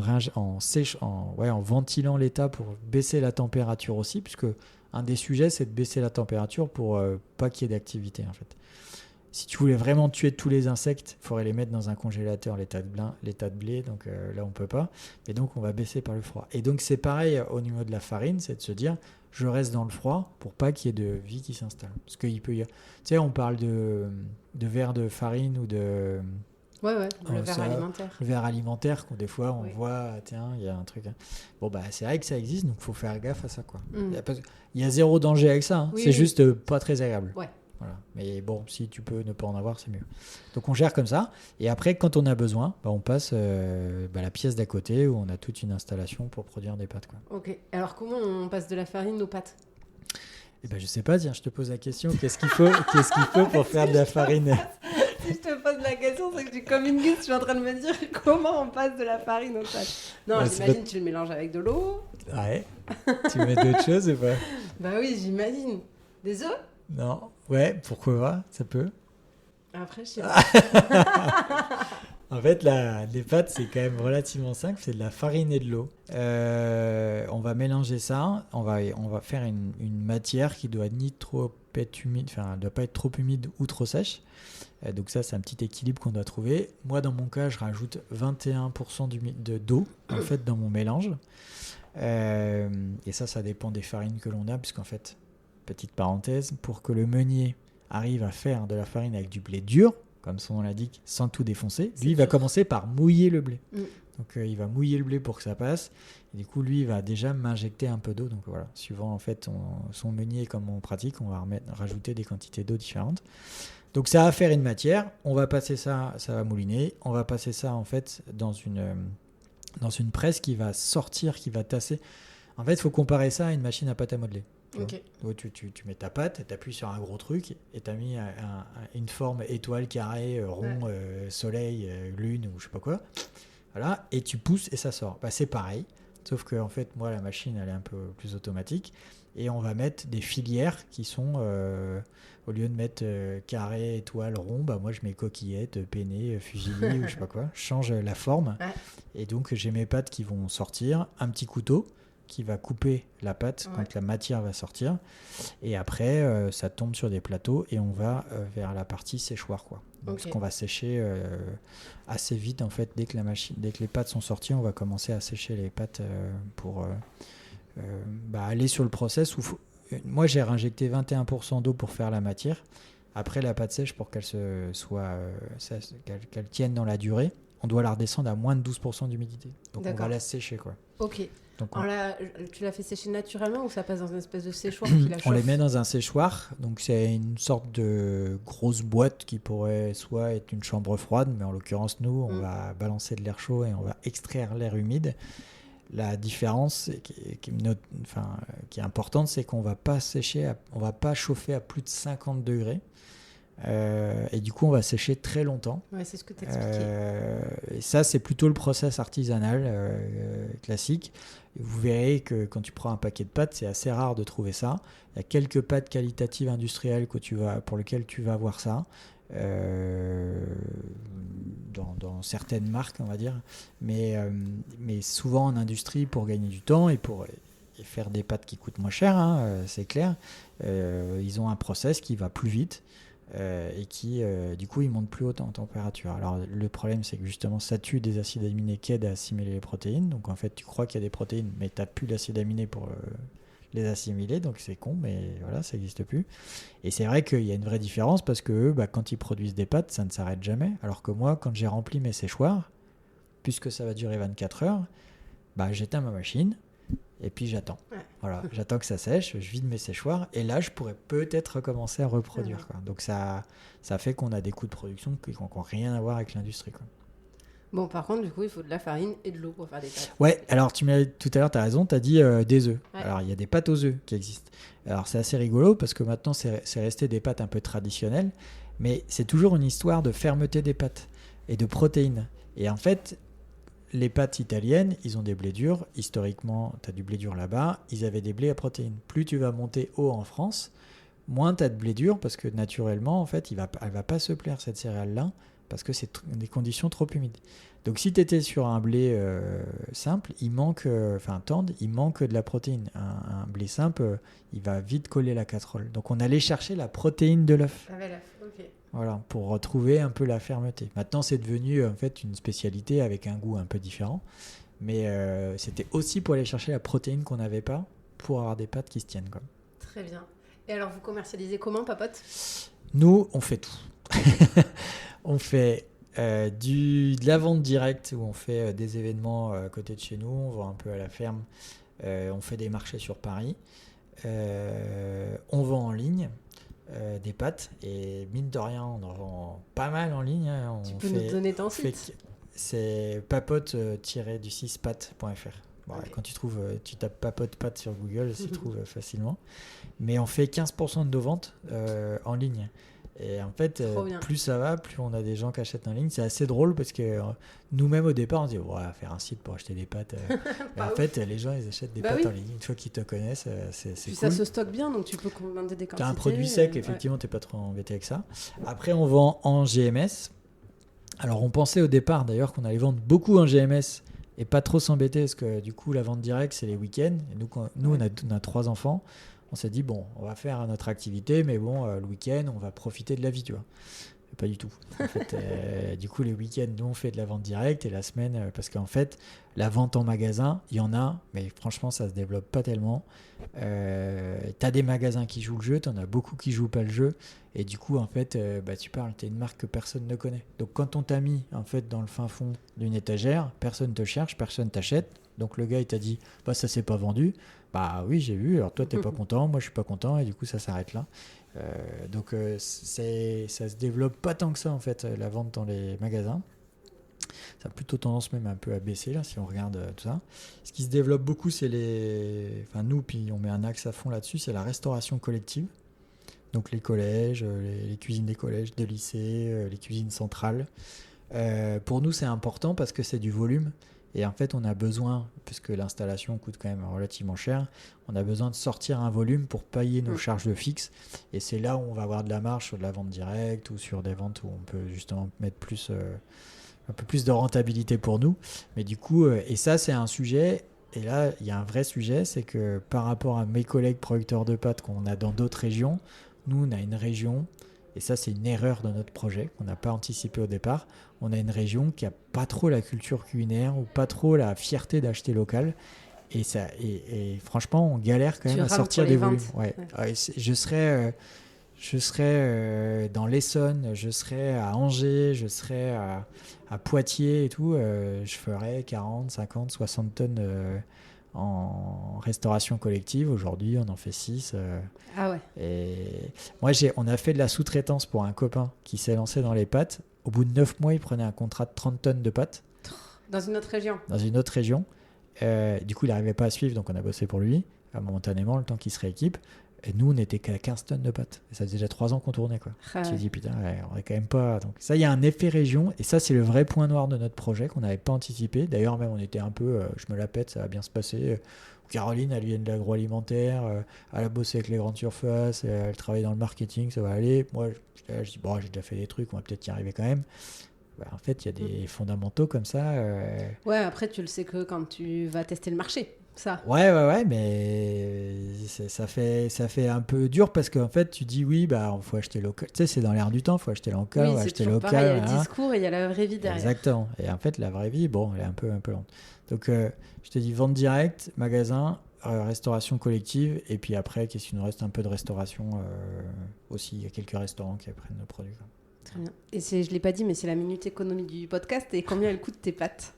Speaker 2: ventilant l'état pour baisser la température aussi, puisque un des sujets c'est de baisser la température pour pas qu'il y ait d'activité en fait. Si tu voulais vraiment tuer tous les insectes, il faudrait les mettre dans un congélateur, l'état de blé, donc là on peut pas. Et donc on va baisser par le froid. Et donc c'est pareil au niveau de la farine, c'est de se dire, je reste dans le froid pour pas qu'il y ait de vie qui s'installe. Parce qu'il peut y avoir... Tu sais, on parle de verre de farine ou de...
Speaker 1: le verre alimentaire.
Speaker 2: Le verre alimentaire, des fois on voit, tiens, il y a un truc. Bon, c'est vrai que ça existe, donc il faut faire gaffe à ça, quoi. Il y a zéro danger avec ça, c'est juste pas très agréable.
Speaker 1: Ouais.
Speaker 2: Voilà. Mais bon, si tu peux ne pas en avoir, c'est mieux. Donc on gère comme ça. Et après, quand on a besoin, on passe la pièce d'à côté où on a toute une installation pour produire des pâtes, quoi.
Speaker 1: Ok. Alors comment on passe de la farine aux pâtes?
Speaker 2: Je sais pas, tiens, je te pose la question. Qu'est-ce qu'il faut pour faire de la farine?
Speaker 1: Si je te pose la question, c'est que tu es comme une guise, je suis en train de me dire comment on passe de la farine aux pâtes. Non, j'imagine que tu le mélanges avec de l'eau.
Speaker 2: Ouais. Tu mets d'autres choses ou pas?
Speaker 1: Bah oui, j'imagine. Des œufs?
Speaker 2: Non. Ouais, pourquoi pas? Ça peut.
Speaker 1: Après, je sais pas.
Speaker 2: En fait, les pâtes, c'est quand même relativement simple. C'est de la farine et de l'eau. On va mélanger ça. On va faire une matière qui doit ni trop être humide, enfin, elle doit pas être trop humide ou trop sèche. Donc ça, c'est un petit équilibre qu'on doit trouver. Moi, dans mon cas, je rajoute 21% d'eau en fait dans mon mélange. Et ça dépend des farines que l'on a, puisqu'en fait, petite parenthèse, pour que le meunier arrive à faire de la farine avec du blé dur, comme son nom l'indique, sans tout défoncer, lui, il va commencer par mouiller le blé. Donc, il va mouiller le blé pour que ça passe. Et du coup, lui, il va déjà m'injecter un peu d'eau. Donc, voilà, suivant en fait son meunier comme on pratique, on va rajouter des quantités d'eau différentes. Donc, ça va faire une matière. On va passer ça va mouliner. On va passer ça, en fait, dans une presse qui va sortir, qui va tasser. En fait, il faut comparer ça à une machine à pâte à modeler.
Speaker 1: Okay.
Speaker 2: Tu mets ta pâte, tu appuies sur un gros truc et tu as mis une forme étoile, carré, rond, soleil, lune ou je sais pas quoi. Voilà, et tu pousses et ça sort. C'est pareil, sauf que en fait, moi, la machine, elle est un peu plus automatique. Et on va mettre des filières qui sont, au lieu de mettre carré, étoile, rond, moi je mets coquillette, penne, fusilli ou je sais pas quoi. Je change la forme. Ouais. Et donc, j'ai mes pâtes qui vont sortir, un petit couteau qui va couper la pâte quand la matière va sortir. Et après, ça tombe sur des plateaux et on va vers la partie séchoir, quoi. Donc, ce qu'on va sécher assez vite, en fait, dès que les pâtes sont sorties, on va commencer à sécher les pâtes pour aller sur le process. Moi, j'ai réinjecté 21% d'eau pour faire la matière. Après, la pâte sèche, pour qu'elle qu'elle tienne dans la durée, on doit la redescendre à moins de 12% d'humidité. Donc, on va la sécher, quoi.
Speaker 1: Ok.
Speaker 2: Donc
Speaker 1: tu l'as fait sécher naturellement ou ça passe dans une espèce de séchoir qui la chauffe?
Speaker 2: on les met dans un séchoir, donc c'est une sorte de grosse boîte qui pourrait soit être une chambre froide, mais en l'occurrence nous on va balancer de l'air chaud et on va extraire l'air humide. La différence qui est importante, c'est qu'on va pas on va pas chauffer à plus de 50 degrés. Et du coup on va sécher très longtemps.
Speaker 1: Ouais, c'est ce que tu expliquais.
Speaker 2: Et ça c'est plutôt le process artisanal classique. Et vous verrez que quand tu prends un paquet de pâtes, c'est assez rare de trouver ça. Il y a quelques pâtes qualitatives industrielles pour lesquelles tu vas voir ça, dans certaines marques on va dire, mais souvent en industrie, pour gagner du temps et faire des pâtes qui coûtent moins cher, hein, c'est clair, ils ont un process qui va plus vite. Et qui du coup il monte plus haut en température. Alors le problème c'est que justement ça tue des acides aminés qui aident à assimiler les protéines, donc en fait tu crois qu'il y a des protéines mais tu n'as plus d'acides aminés pour les assimiler, donc c'est con, mais voilà, ça n'existe plus. Et c'est vrai qu'il y a une vraie différence parce que eux, quand ils produisent des pâtes, ça ne s'arrête jamais, alors que moi quand j'ai rempli mes séchoirs, puisque ça va durer 24 heures, j'éteins ma machine et puis j'attends. Ouais. Voilà, j'attends que ça sèche, je vide mes séchoirs et là je pourrais peut-être recommencer à reproduire. Quoi. Donc ça fait qu'on a des coûts de production qui n'ont rien à voir avec l'industrie. Quoi.
Speaker 1: Bon, par contre, du coup, il faut de la farine et de l'eau pour faire des pâtes.
Speaker 2: Ouais, alors tout à l'heure, tu as raison, tu as dit des œufs. Ouais. Alors il y a des pâtes aux œufs qui existent. Alors c'est assez rigolo parce que maintenant c'est resté des pâtes un peu traditionnelles, mais c'est toujours une histoire de fermeté des pâtes et de protéines. Et en fait, les pâtes italiennes, ils ont des blés durs. Historiquement, tu as du blé dur là-bas. Ils avaient des blés à protéines. Plus tu vas monter haut en France, moins tu as de blé dur parce que naturellement, en fait, elle va pas se plaire, cette céréale-là, parce que c'est des conditions trop humides. Donc, si tu étais sur un blé simple, il manque de la protéine. Un blé simple, il va vite coller la casserole. Donc, on allait chercher la protéine de l'œuf.
Speaker 1: Ah ouais, l'œuf, ok.
Speaker 2: Voilà, pour retrouver un peu la fermeté. Maintenant, c'est devenu en fait une spécialité avec un goût un peu différent. Mais c'était aussi pour aller chercher la protéine qu'on n'avait pas pour avoir des pâtes qui se tiennent. Quoi.
Speaker 1: Très bien. Et alors, vous commercialisez comment, Papote ?
Speaker 2: Nous, on fait tout. On fait de la vente directe où on fait des événements à côté de chez nous. On vend un peu à la ferme. On fait des marchés sur Paris. On vend en ligne. Des pâtes et mine de rien on en vend pas mal en ligne, hein.
Speaker 1: Tu peux nous donner ton site?
Speaker 2: C'est papote-du6pâtes.fr. Bon, okay. Quand tu tapes papote pâtes sur Google, tu trouves facilement, mais on fait 15% de nos ventes en ligne. Et en fait, plus ça va, plus on a des gens qui achètent en ligne. C'est assez drôle parce que nous-mêmes au départ, on se dit faire un site pour acheter des pâtes. En fait, les gens ils achètent des pâtes en ligne. Une fois qu'ils te connaissent, c'est
Speaker 1: puis
Speaker 2: cool.
Speaker 1: Ça se stocke bien, donc tu peux commander des quantités.
Speaker 2: Tu as un produit sec, effectivement, tu n'es pas trop embêté avec ça. Après, on vend en GMS. Alors, on pensait au départ d'ailleurs qu'on allait vendre beaucoup en GMS et pas trop s'embêter parce que du coup, la vente directe, c'est les week-ends. Et nous, on a 3 enfants. On s'est dit, bon, on va faire notre activité, mais bon, le week-end, on va profiter de la vie, tu vois. Pas du tout. En fait, du coup, les week-ends, nous, on fait de la vente directe et la semaine, parce qu'en fait, la vente en magasin, il y en a, mais franchement, ça se développe pas tellement. T'as des magasins qui jouent le jeu, t'en as beaucoup qui jouent pas le jeu. Et du coup, en fait, t'es une marque que personne ne connaît. Donc, quand on t'a mis, en fait, dans le fin fond d'une étagère, personne te cherche, personne t'achète. Donc, le gars, il t'a dit, ça s'est pas vendu. Bah oui, j'ai vu. Alors toi, t'es pas content, moi je suis pas content, et du coup ça s'arrête là. Donc ça se développe pas tant que ça en fait, la vente dans les magasins. Ça a plutôt tendance même un peu à baisser là, si on regarde tout ça. Ce qui se développe beaucoup, c'est nous, puis on met un axe à fond là-dessus, c'est la restauration collective. Donc les collèges, les cuisines des collèges, des lycées, les cuisines centrales. Pour nous, c'est important parce que c'est du volume. Et en fait, on a besoin, puisque l'installation coûte quand même relativement cher, on a besoin de sortir un volume pour payer nos charges de fixe. Et c'est là où on va avoir de la marge sur de la vente directe ou sur des ventes où on peut justement mettre un peu plus de rentabilité pour nous. Mais du coup, et ça, c'est un sujet. Et là, il y a un vrai sujet, c'est que par rapport à mes collègues producteurs de pâtes qu'on a dans d'autres régions, nous, on a une région. Et ça, c'est une erreur de notre projet qu'on n'a pas anticipé au départ. On a une région qui n'a pas trop la culture culinaire ou pas trop la fierté d'acheter local. Et franchement, on galère quand même à sortir des volumes. Ouais. Je serais dans l'Essonne, je serais à Angers, je serais à Poitiers et tout. Je ferais 40, 50, 60 tonnes en restauration collective. Aujourd'hui, on en fait 6.
Speaker 1: Ah ouais.
Speaker 2: Et moi, on a fait de la sous-traitance pour un copain qui s'est lancé dans les pâtes. Au bout de 9 mois, il prenait un contrat de 30 tonnes de pâtes.
Speaker 1: Dans une autre région.
Speaker 2: Dans une autre région. Du coup, il n'arrivait pas à suivre, donc on a bossé pour lui, momentanément, le temps qu'il se rééquipe. Et nous, on n'était qu'à 15 tonnes de pâtes. Et ça faisait déjà 3 ans qu'on tournait, quoi.
Speaker 1: Ah
Speaker 2: Je me
Speaker 1: ouais.
Speaker 2: suis dit, putain, ouais, on est quand même pas... Donc ça, il y a un effet région. Et ça, c'est le vrai point noir de notre projet qu'on n'avait pas anticipé. D'ailleurs, même, on était un peu... je me la pète, ça va bien se passer. Caroline, elle vient de l'agroalimentaire. Elle a bossé avec les grandes surfaces. Elle travaille dans le marketing, ça va aller. Moi, je dis, bon, j'ai déjà fait des trucs, on va peut-être y arriver quand même. Bah, en fait, il y a des fondamentaux comme ça.
Speaker 1: Ouais, après, tu le sais que quand tu vas tester le marché, ça.
Speaker 2: Ouais, mais ça fait un peu dur parce qu'en fait, tu dis oui, bah, faut acheter local. Tu sais, c'est dans l'air du temps, faut acheter local,
Speaker 1: Oui,
Speaker 2: on va
Speaker 1: c'est
Speaker 2: acheter
Speaker 1: toujours
Speaker 2: local.
Speaker 1: pareil, il y a le
Speaker 2: Voilà.
Speaker 1: discours et il y a la vraie vie derrière.
Speaker 2: Exactement. Et en fait, la vraie vie, bon, elle est un peu lente. Donc, je te dis vente directe, magasin, restauration collective, et puis après, qu'est-ce qu'il nous reste un peu de restauration aussi. Il y a quelques restaurants qui prennent nos produits, quoi.
Speaker 1: Très bien. Et je ne l'ai pas dit, mais c'est la minute économie du podcast. Et combien elles coûtent tes pâtes?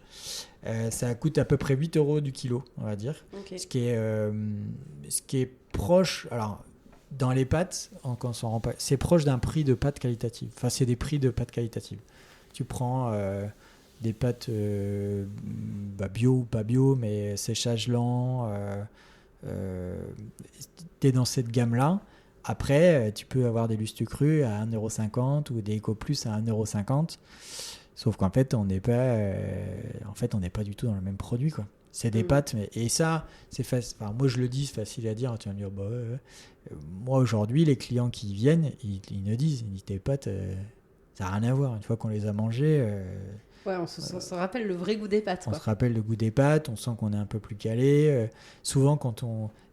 Speaker 2: Ça coûte à peu près 8 euros du kilo, on va dire.
Speaker 1: Okay.
Speaker 2: Ce qui est proche. Alors, dans les pâtes, quand on s'en rend pas, c'est proche d'un prix de pâtes qualitatives. Enfin, c'est des prix de pâtes qualitatives. Tu prends des pâtes bio ou pas bio, mais séchage lent. T'es dans cette gamme-là. Après, tu peux avoir des lustres crus à 1,50€ ou des Eco Plus à 1,50€. Sauf qu'en fait, on n'est pas du tout dans le même produit, quoi. C'est des pâtes, et ça, c'est facile. Enfin, moi, je le dis, c'est facile à dire. Tu vas me dire, bah, moi, aujourd'hui, les clients qui viennent, ils nous disent, tes pâtes, ça n'a rien à voir. Une fois qu'on les a mangées...
Speaker 1: Ouais, on se rappelle le vrai goût des pâtes,
Speaker 2: on
Speaker 1: quoi.
Speaker 2: se rappelle le goût des pâtes, on sent qu'on est un peu plus calé. Souvent,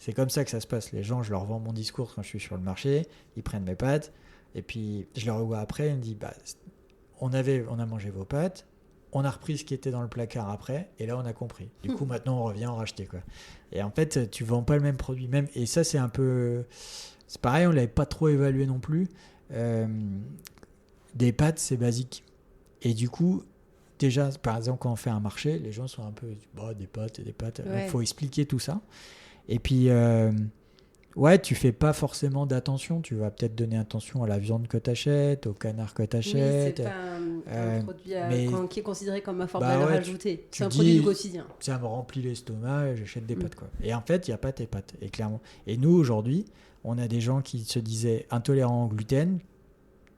Speaker 2: c'est comme ça que ça se passe. Les gens, je leur vends mon discours quand je suis sur le marché, ils prennent mes pâtes, et puis je leur vois après, ils me disent, bah, on a mangé vos pâtes, on a repris ce qui était dans le placard après, et là on a compris. Du coup, maintenant on revient en racheter, quoi. Et en fait, tu vends pas le même produit, même. Et ça, c'est un peu, c'est pareil, on l'avait pas trop évalué non plus. Des pâtes, c'est basique. Et du coup, déjà, par exemple, quand on fait un marché, les gens sont un peu, bah, des pâtes. Ouais. Donc, il faut expliquer tout ça. Et puis, ouais, tu fais pas forcément d'attention. Tu vas peut-être donner attention à la viande que tu achètes, au canard que tu achètes.
Speaker 1: Oui, c'est pas un produit qui est considéré comme à forte
Speaker 2: bah
Speaker 1: valeur
Speaker 2: ouais,
Speaker 1: ajoutée. C'est un produit du quotidien.
Speaker 2: Ça me remplit l'estomac et j'achète des pâtes, quoi. Et en fait, il n'y a pas tes pâtes. Et clairement. Et nous, aujourd'hui, on a des gens qui se disaient intolérants au gluten,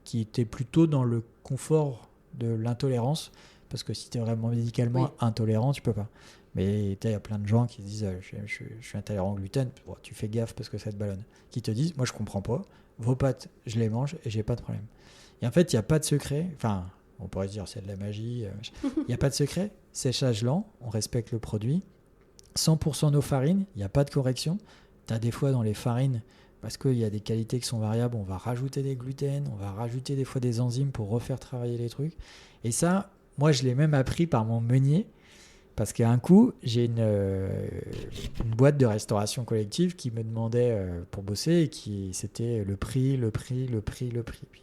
Speaker 2: qui étaient plutôt dans le confort de l'intolérance. Parce que si tu es vraiment médicalement intolérant, tu peux pas. Mais il y a plein de gens qui se disent je suis intolérant au gluten. Bon, tu fais gaffe parce que ça te ballonne. Qui te disent, moi je comprends pas, vos pâtes, je les mange et j'ai pas de problème. Et en fait, il n'y a pas de secret. Enfin, on pourrait se dire c'est de la magie. Il n'y a pas de secret. Séchage lent, on respecte le produit. 100% nos farines, il n'y a pas de correction. Tu as des fois dans les farines, parce qu'il y a des qualités qui sont variables, on va rajouter des gluten, on va rajouter des fois des enzymes pour refaire travailler les trucs. Et ça, moi, je l'ai même appris par mon meunier, parce qu'un coup, j'ai une boîte de restauration collective qui me demandait pour bosser, et c'était le prix. Puis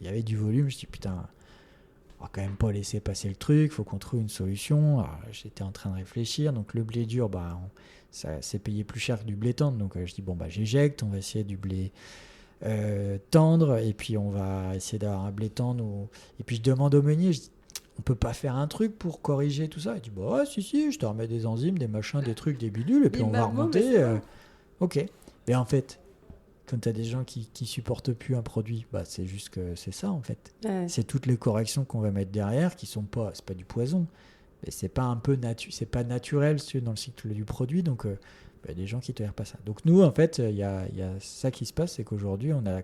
Speaker 2: il y avait du volume, je dis putain, on va quand même pas laisser passer le truc, faut qu'on trouve une solution. Alors, j'étais en train de réfléchir, donc le blé dur, ça c'est payé plus cher que du blé tendre, donc je dis bon, j'éjecte, on va essayer du blé tendre, et puis on va essayer d'avoir un blé tendre. Et puis je demande au meunier, je dis, on peut pas faire un truc pour corriger tout ça? Il dit, bah si, je te remets des enzymes, des machins, des trucs, des bidules, et puis on va remonter. Ok. Mais en fait, quand tu as des gens qui supportent plus un produit, bah c'est juste que c'est ça, en fait. Ouais. C'est toutes les corrections qu'on va mettre derrière qui sont pas, c'est pas du poison, mais c'est pas un peu c'est pas naturel dans le cycle du produit, donc y a des gens qui tolèrent pas ça. Donc nous, en fait, il y a ça qui se passe, c'est qu'aujourd'hui, on a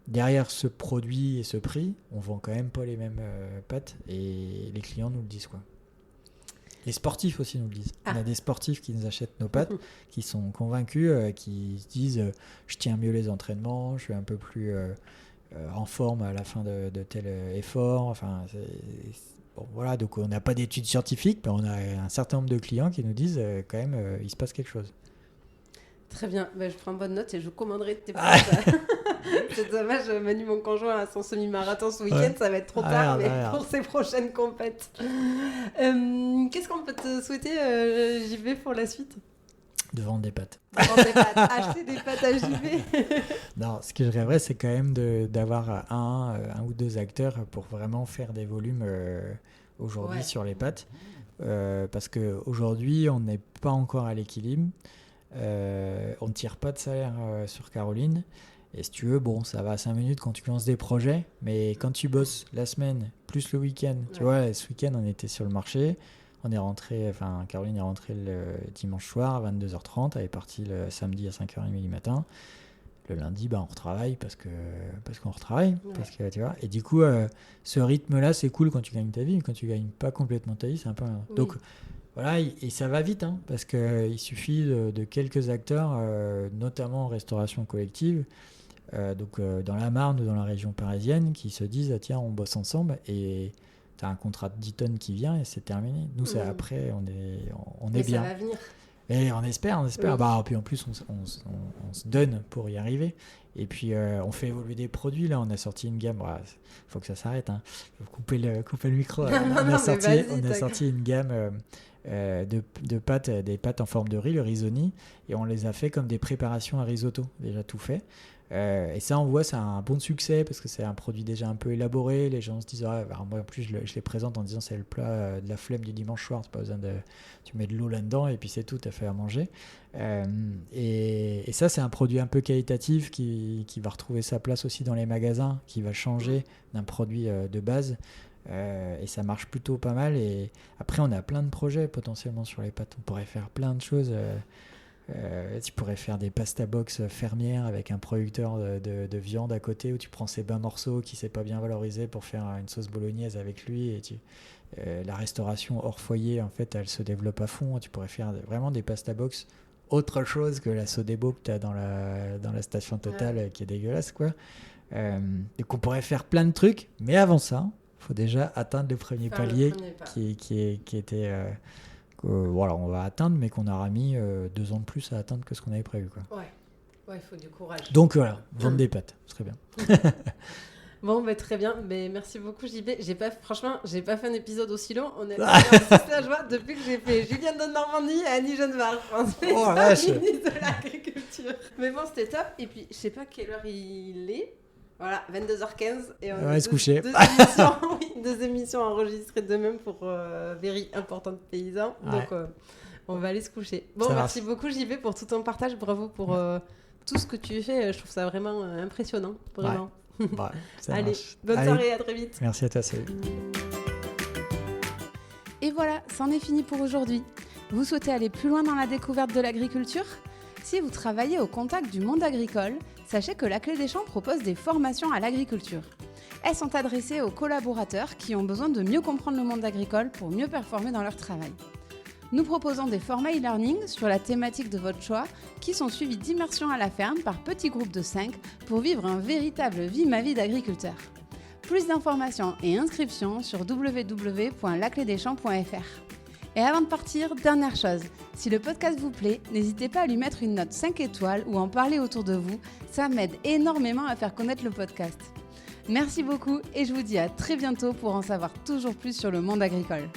Speaker 2: derrière ce produit et ce prix, on vend quand même pas les mêmes pâtes, et les clients nous le disent, quoi. Les sportifs aussi nous le disent. On a des sportifs qui nous achètent nos pâtes, qui sont convaincus, qui se disent je tiens mieux les entraînements, je suis un peu plus en forme à la fin de tel effort. Enfin, bon, voilà, donc on n'a pas d'études scientifiques, mais on a un certain nombre de clients qui nous disent quand même il se passe quelque chose.
Speaker 1: Très bien, je prends bonne note et je commanderai tes pâtes. C'est dommage, Manu, mon conjoint, a son semi-marathon ce week-end, ça va être trop tard, pour ses prochaines compètes. Qu'est-ce qu'on peut te souhaiter, JB, pour la suite?
Speaker 2: De vendre des pâtes.
Speaker 1: Vendre des pâtes, acheter des pâtes à JB.
Speaker 2: Non, ce que je rêverais, c'est quand même d'avoir un ou deux acteurs pour vraiment faire des volumes aujourd'hui sur les pâtes. Parce qu'aujourd'hui, on n'est pas encore à l'équilibre. On ne tire pas de salaire sur Caroline. Et si tu veux, bon, ça va à 5 minutes quand tu lances des projets. Mais quand tu bosses la semaine, plus le week-end, tu vois, ce week-end, on était sur le marché. Caroline est rentrée le dimanche soir à 22h30. Elle est partie le samedi à 5h30 du matin. Le lundi, on retravaille parce qu'on retravaille. Ouais. Parce que, tu vois, et du coup, ce rythme-là, c'est cool quand tu gagnes ta vie. Quand tu gagnes pas complètement ta vie, c'est un peu... Oui. Donc, voilà, et ça va vite, hein, parce qu'il suffit de quelques acteurs, notamment en restauration collective, dans la Marne ou dans la région parisienne, qui se disent, tiens, on bosse ensemble, et... T'as un contrat de 10 tonnes qui vient et c'est terminé. Nous, c'est après, on est bien.
Speaker 1: Ça va venir.
Speaker 2: Et on espère. Oui. Puis en plus, on se donne pour y arriver. Et puis, on fait évoluer des produits. Là, on a sorti une gamme. Faut que ça s'arrête. Hein. Je vais couper le micro. On a sorti une gamme de pâtes, des pâtes en forme de riz, le risoni. Et on les a fait comme des préparations à risotto, déjà tout fait. Et ça, on voit, c'est un bon succès parce que c'est un produit déjà un peu élaboré. Les gens se disent, moi en plus, je les présente en disant c'est le plat de la flemme du dimanche soir. Pas besoin tu mets de l'eau là-dedans et puis c'est tout, t'as fait à manger. Et ça, c'est un produit un peu qualitatif qui va retrouver sa place aussi dans les magasins, qui va changer d'un produit de base. Et ça marche plutôt pas mal. Et après, on a plein de projets potentiellement sur les pâtes. On pourrait faire plein de choses. Tu pourrais faire des pasta box fermières avec un producteur de viande à côté où tu prends ses bains morceaux qui ne s'est pas bien valorisé pour faire une sauce bolognaise avec lui. Et la restauration hors foyer, en fait, elle se développe à fond. Tu pourrais faire vraiment des pasta box autre chose que la Sodebo que tu as dans la station Total qui est dégueulasse, quoi. Donc on pourrait faire plein de trucs, mais avant ça, il faut déjà atteindre le premier palier qui était... on va atteindre, mais qu'on aura mis 2 ans de plus à atteindre que ce qu'on avait prévu, quoi.
Speaker 1: Ouais, il faut du courage.
Speaker 2: Donc voilà, vendre des pâtes, ce serait bien.
Speaker 1: Bon, très bien. Mais merci beaucoup, JB. J'ai pas fait un épisode aussi long. On est la joie depuis que j'ai fait Julienne de Normandie et Annie Genevard, ministre de l'Agriculture. Mais bon, c'était top. Et puis, je sais pas quelle heure il est. Voilà, 22h15 et on
Speaker 2: va se coucher.
Speaker 1: Deux émissions enregistrées de même pour Very Important Paysan. Donc, on va aller se coucher. Bon, merci beaucoup, JB, pour tout ton partage. Bravo pour tout ce que tu fais. Je trouve ça vraiment impressionnant. Vraiment. Allez,
Speaker 2: marche.
Speaker 1: Bonne soirée, à très vite.
Speaker 2: Merci à toi, salut.
Speaker 1: Et voilà, c'en est fini pour aujourd'hui. Vous souhaitez aller plus loin dans la découverte de l'agriculture ? Si vous travaillez au contact du monde agricole, sachez que la Clé des Champs propose des formations à l'agriculture. Elles sont adressées aux collaborateurs qui ont besoin de mieux comprendre le monde agricole pour mieux performer dans leur travail. Nous proposons des formats e-learning sur la thématique de votre choix qui sont suivis d'immersion à la ferme par petits groupes de 5 pour vivre un véritable vie-ma-vie d'agriculteur. Plus d'informations et inscriptions sur www.laclédeschamps.fr. Et avant de partir, dernière chose, si le podcast vous plaît, n'hésitez pas à lui mettre une note 5 étoiles ou en parler autour de vous, ça m'aide énormément à faire connaître le podcast. Merci beaucoup et je vous dis à très bientôt pour en savoir toujours plus sur le monde agricole.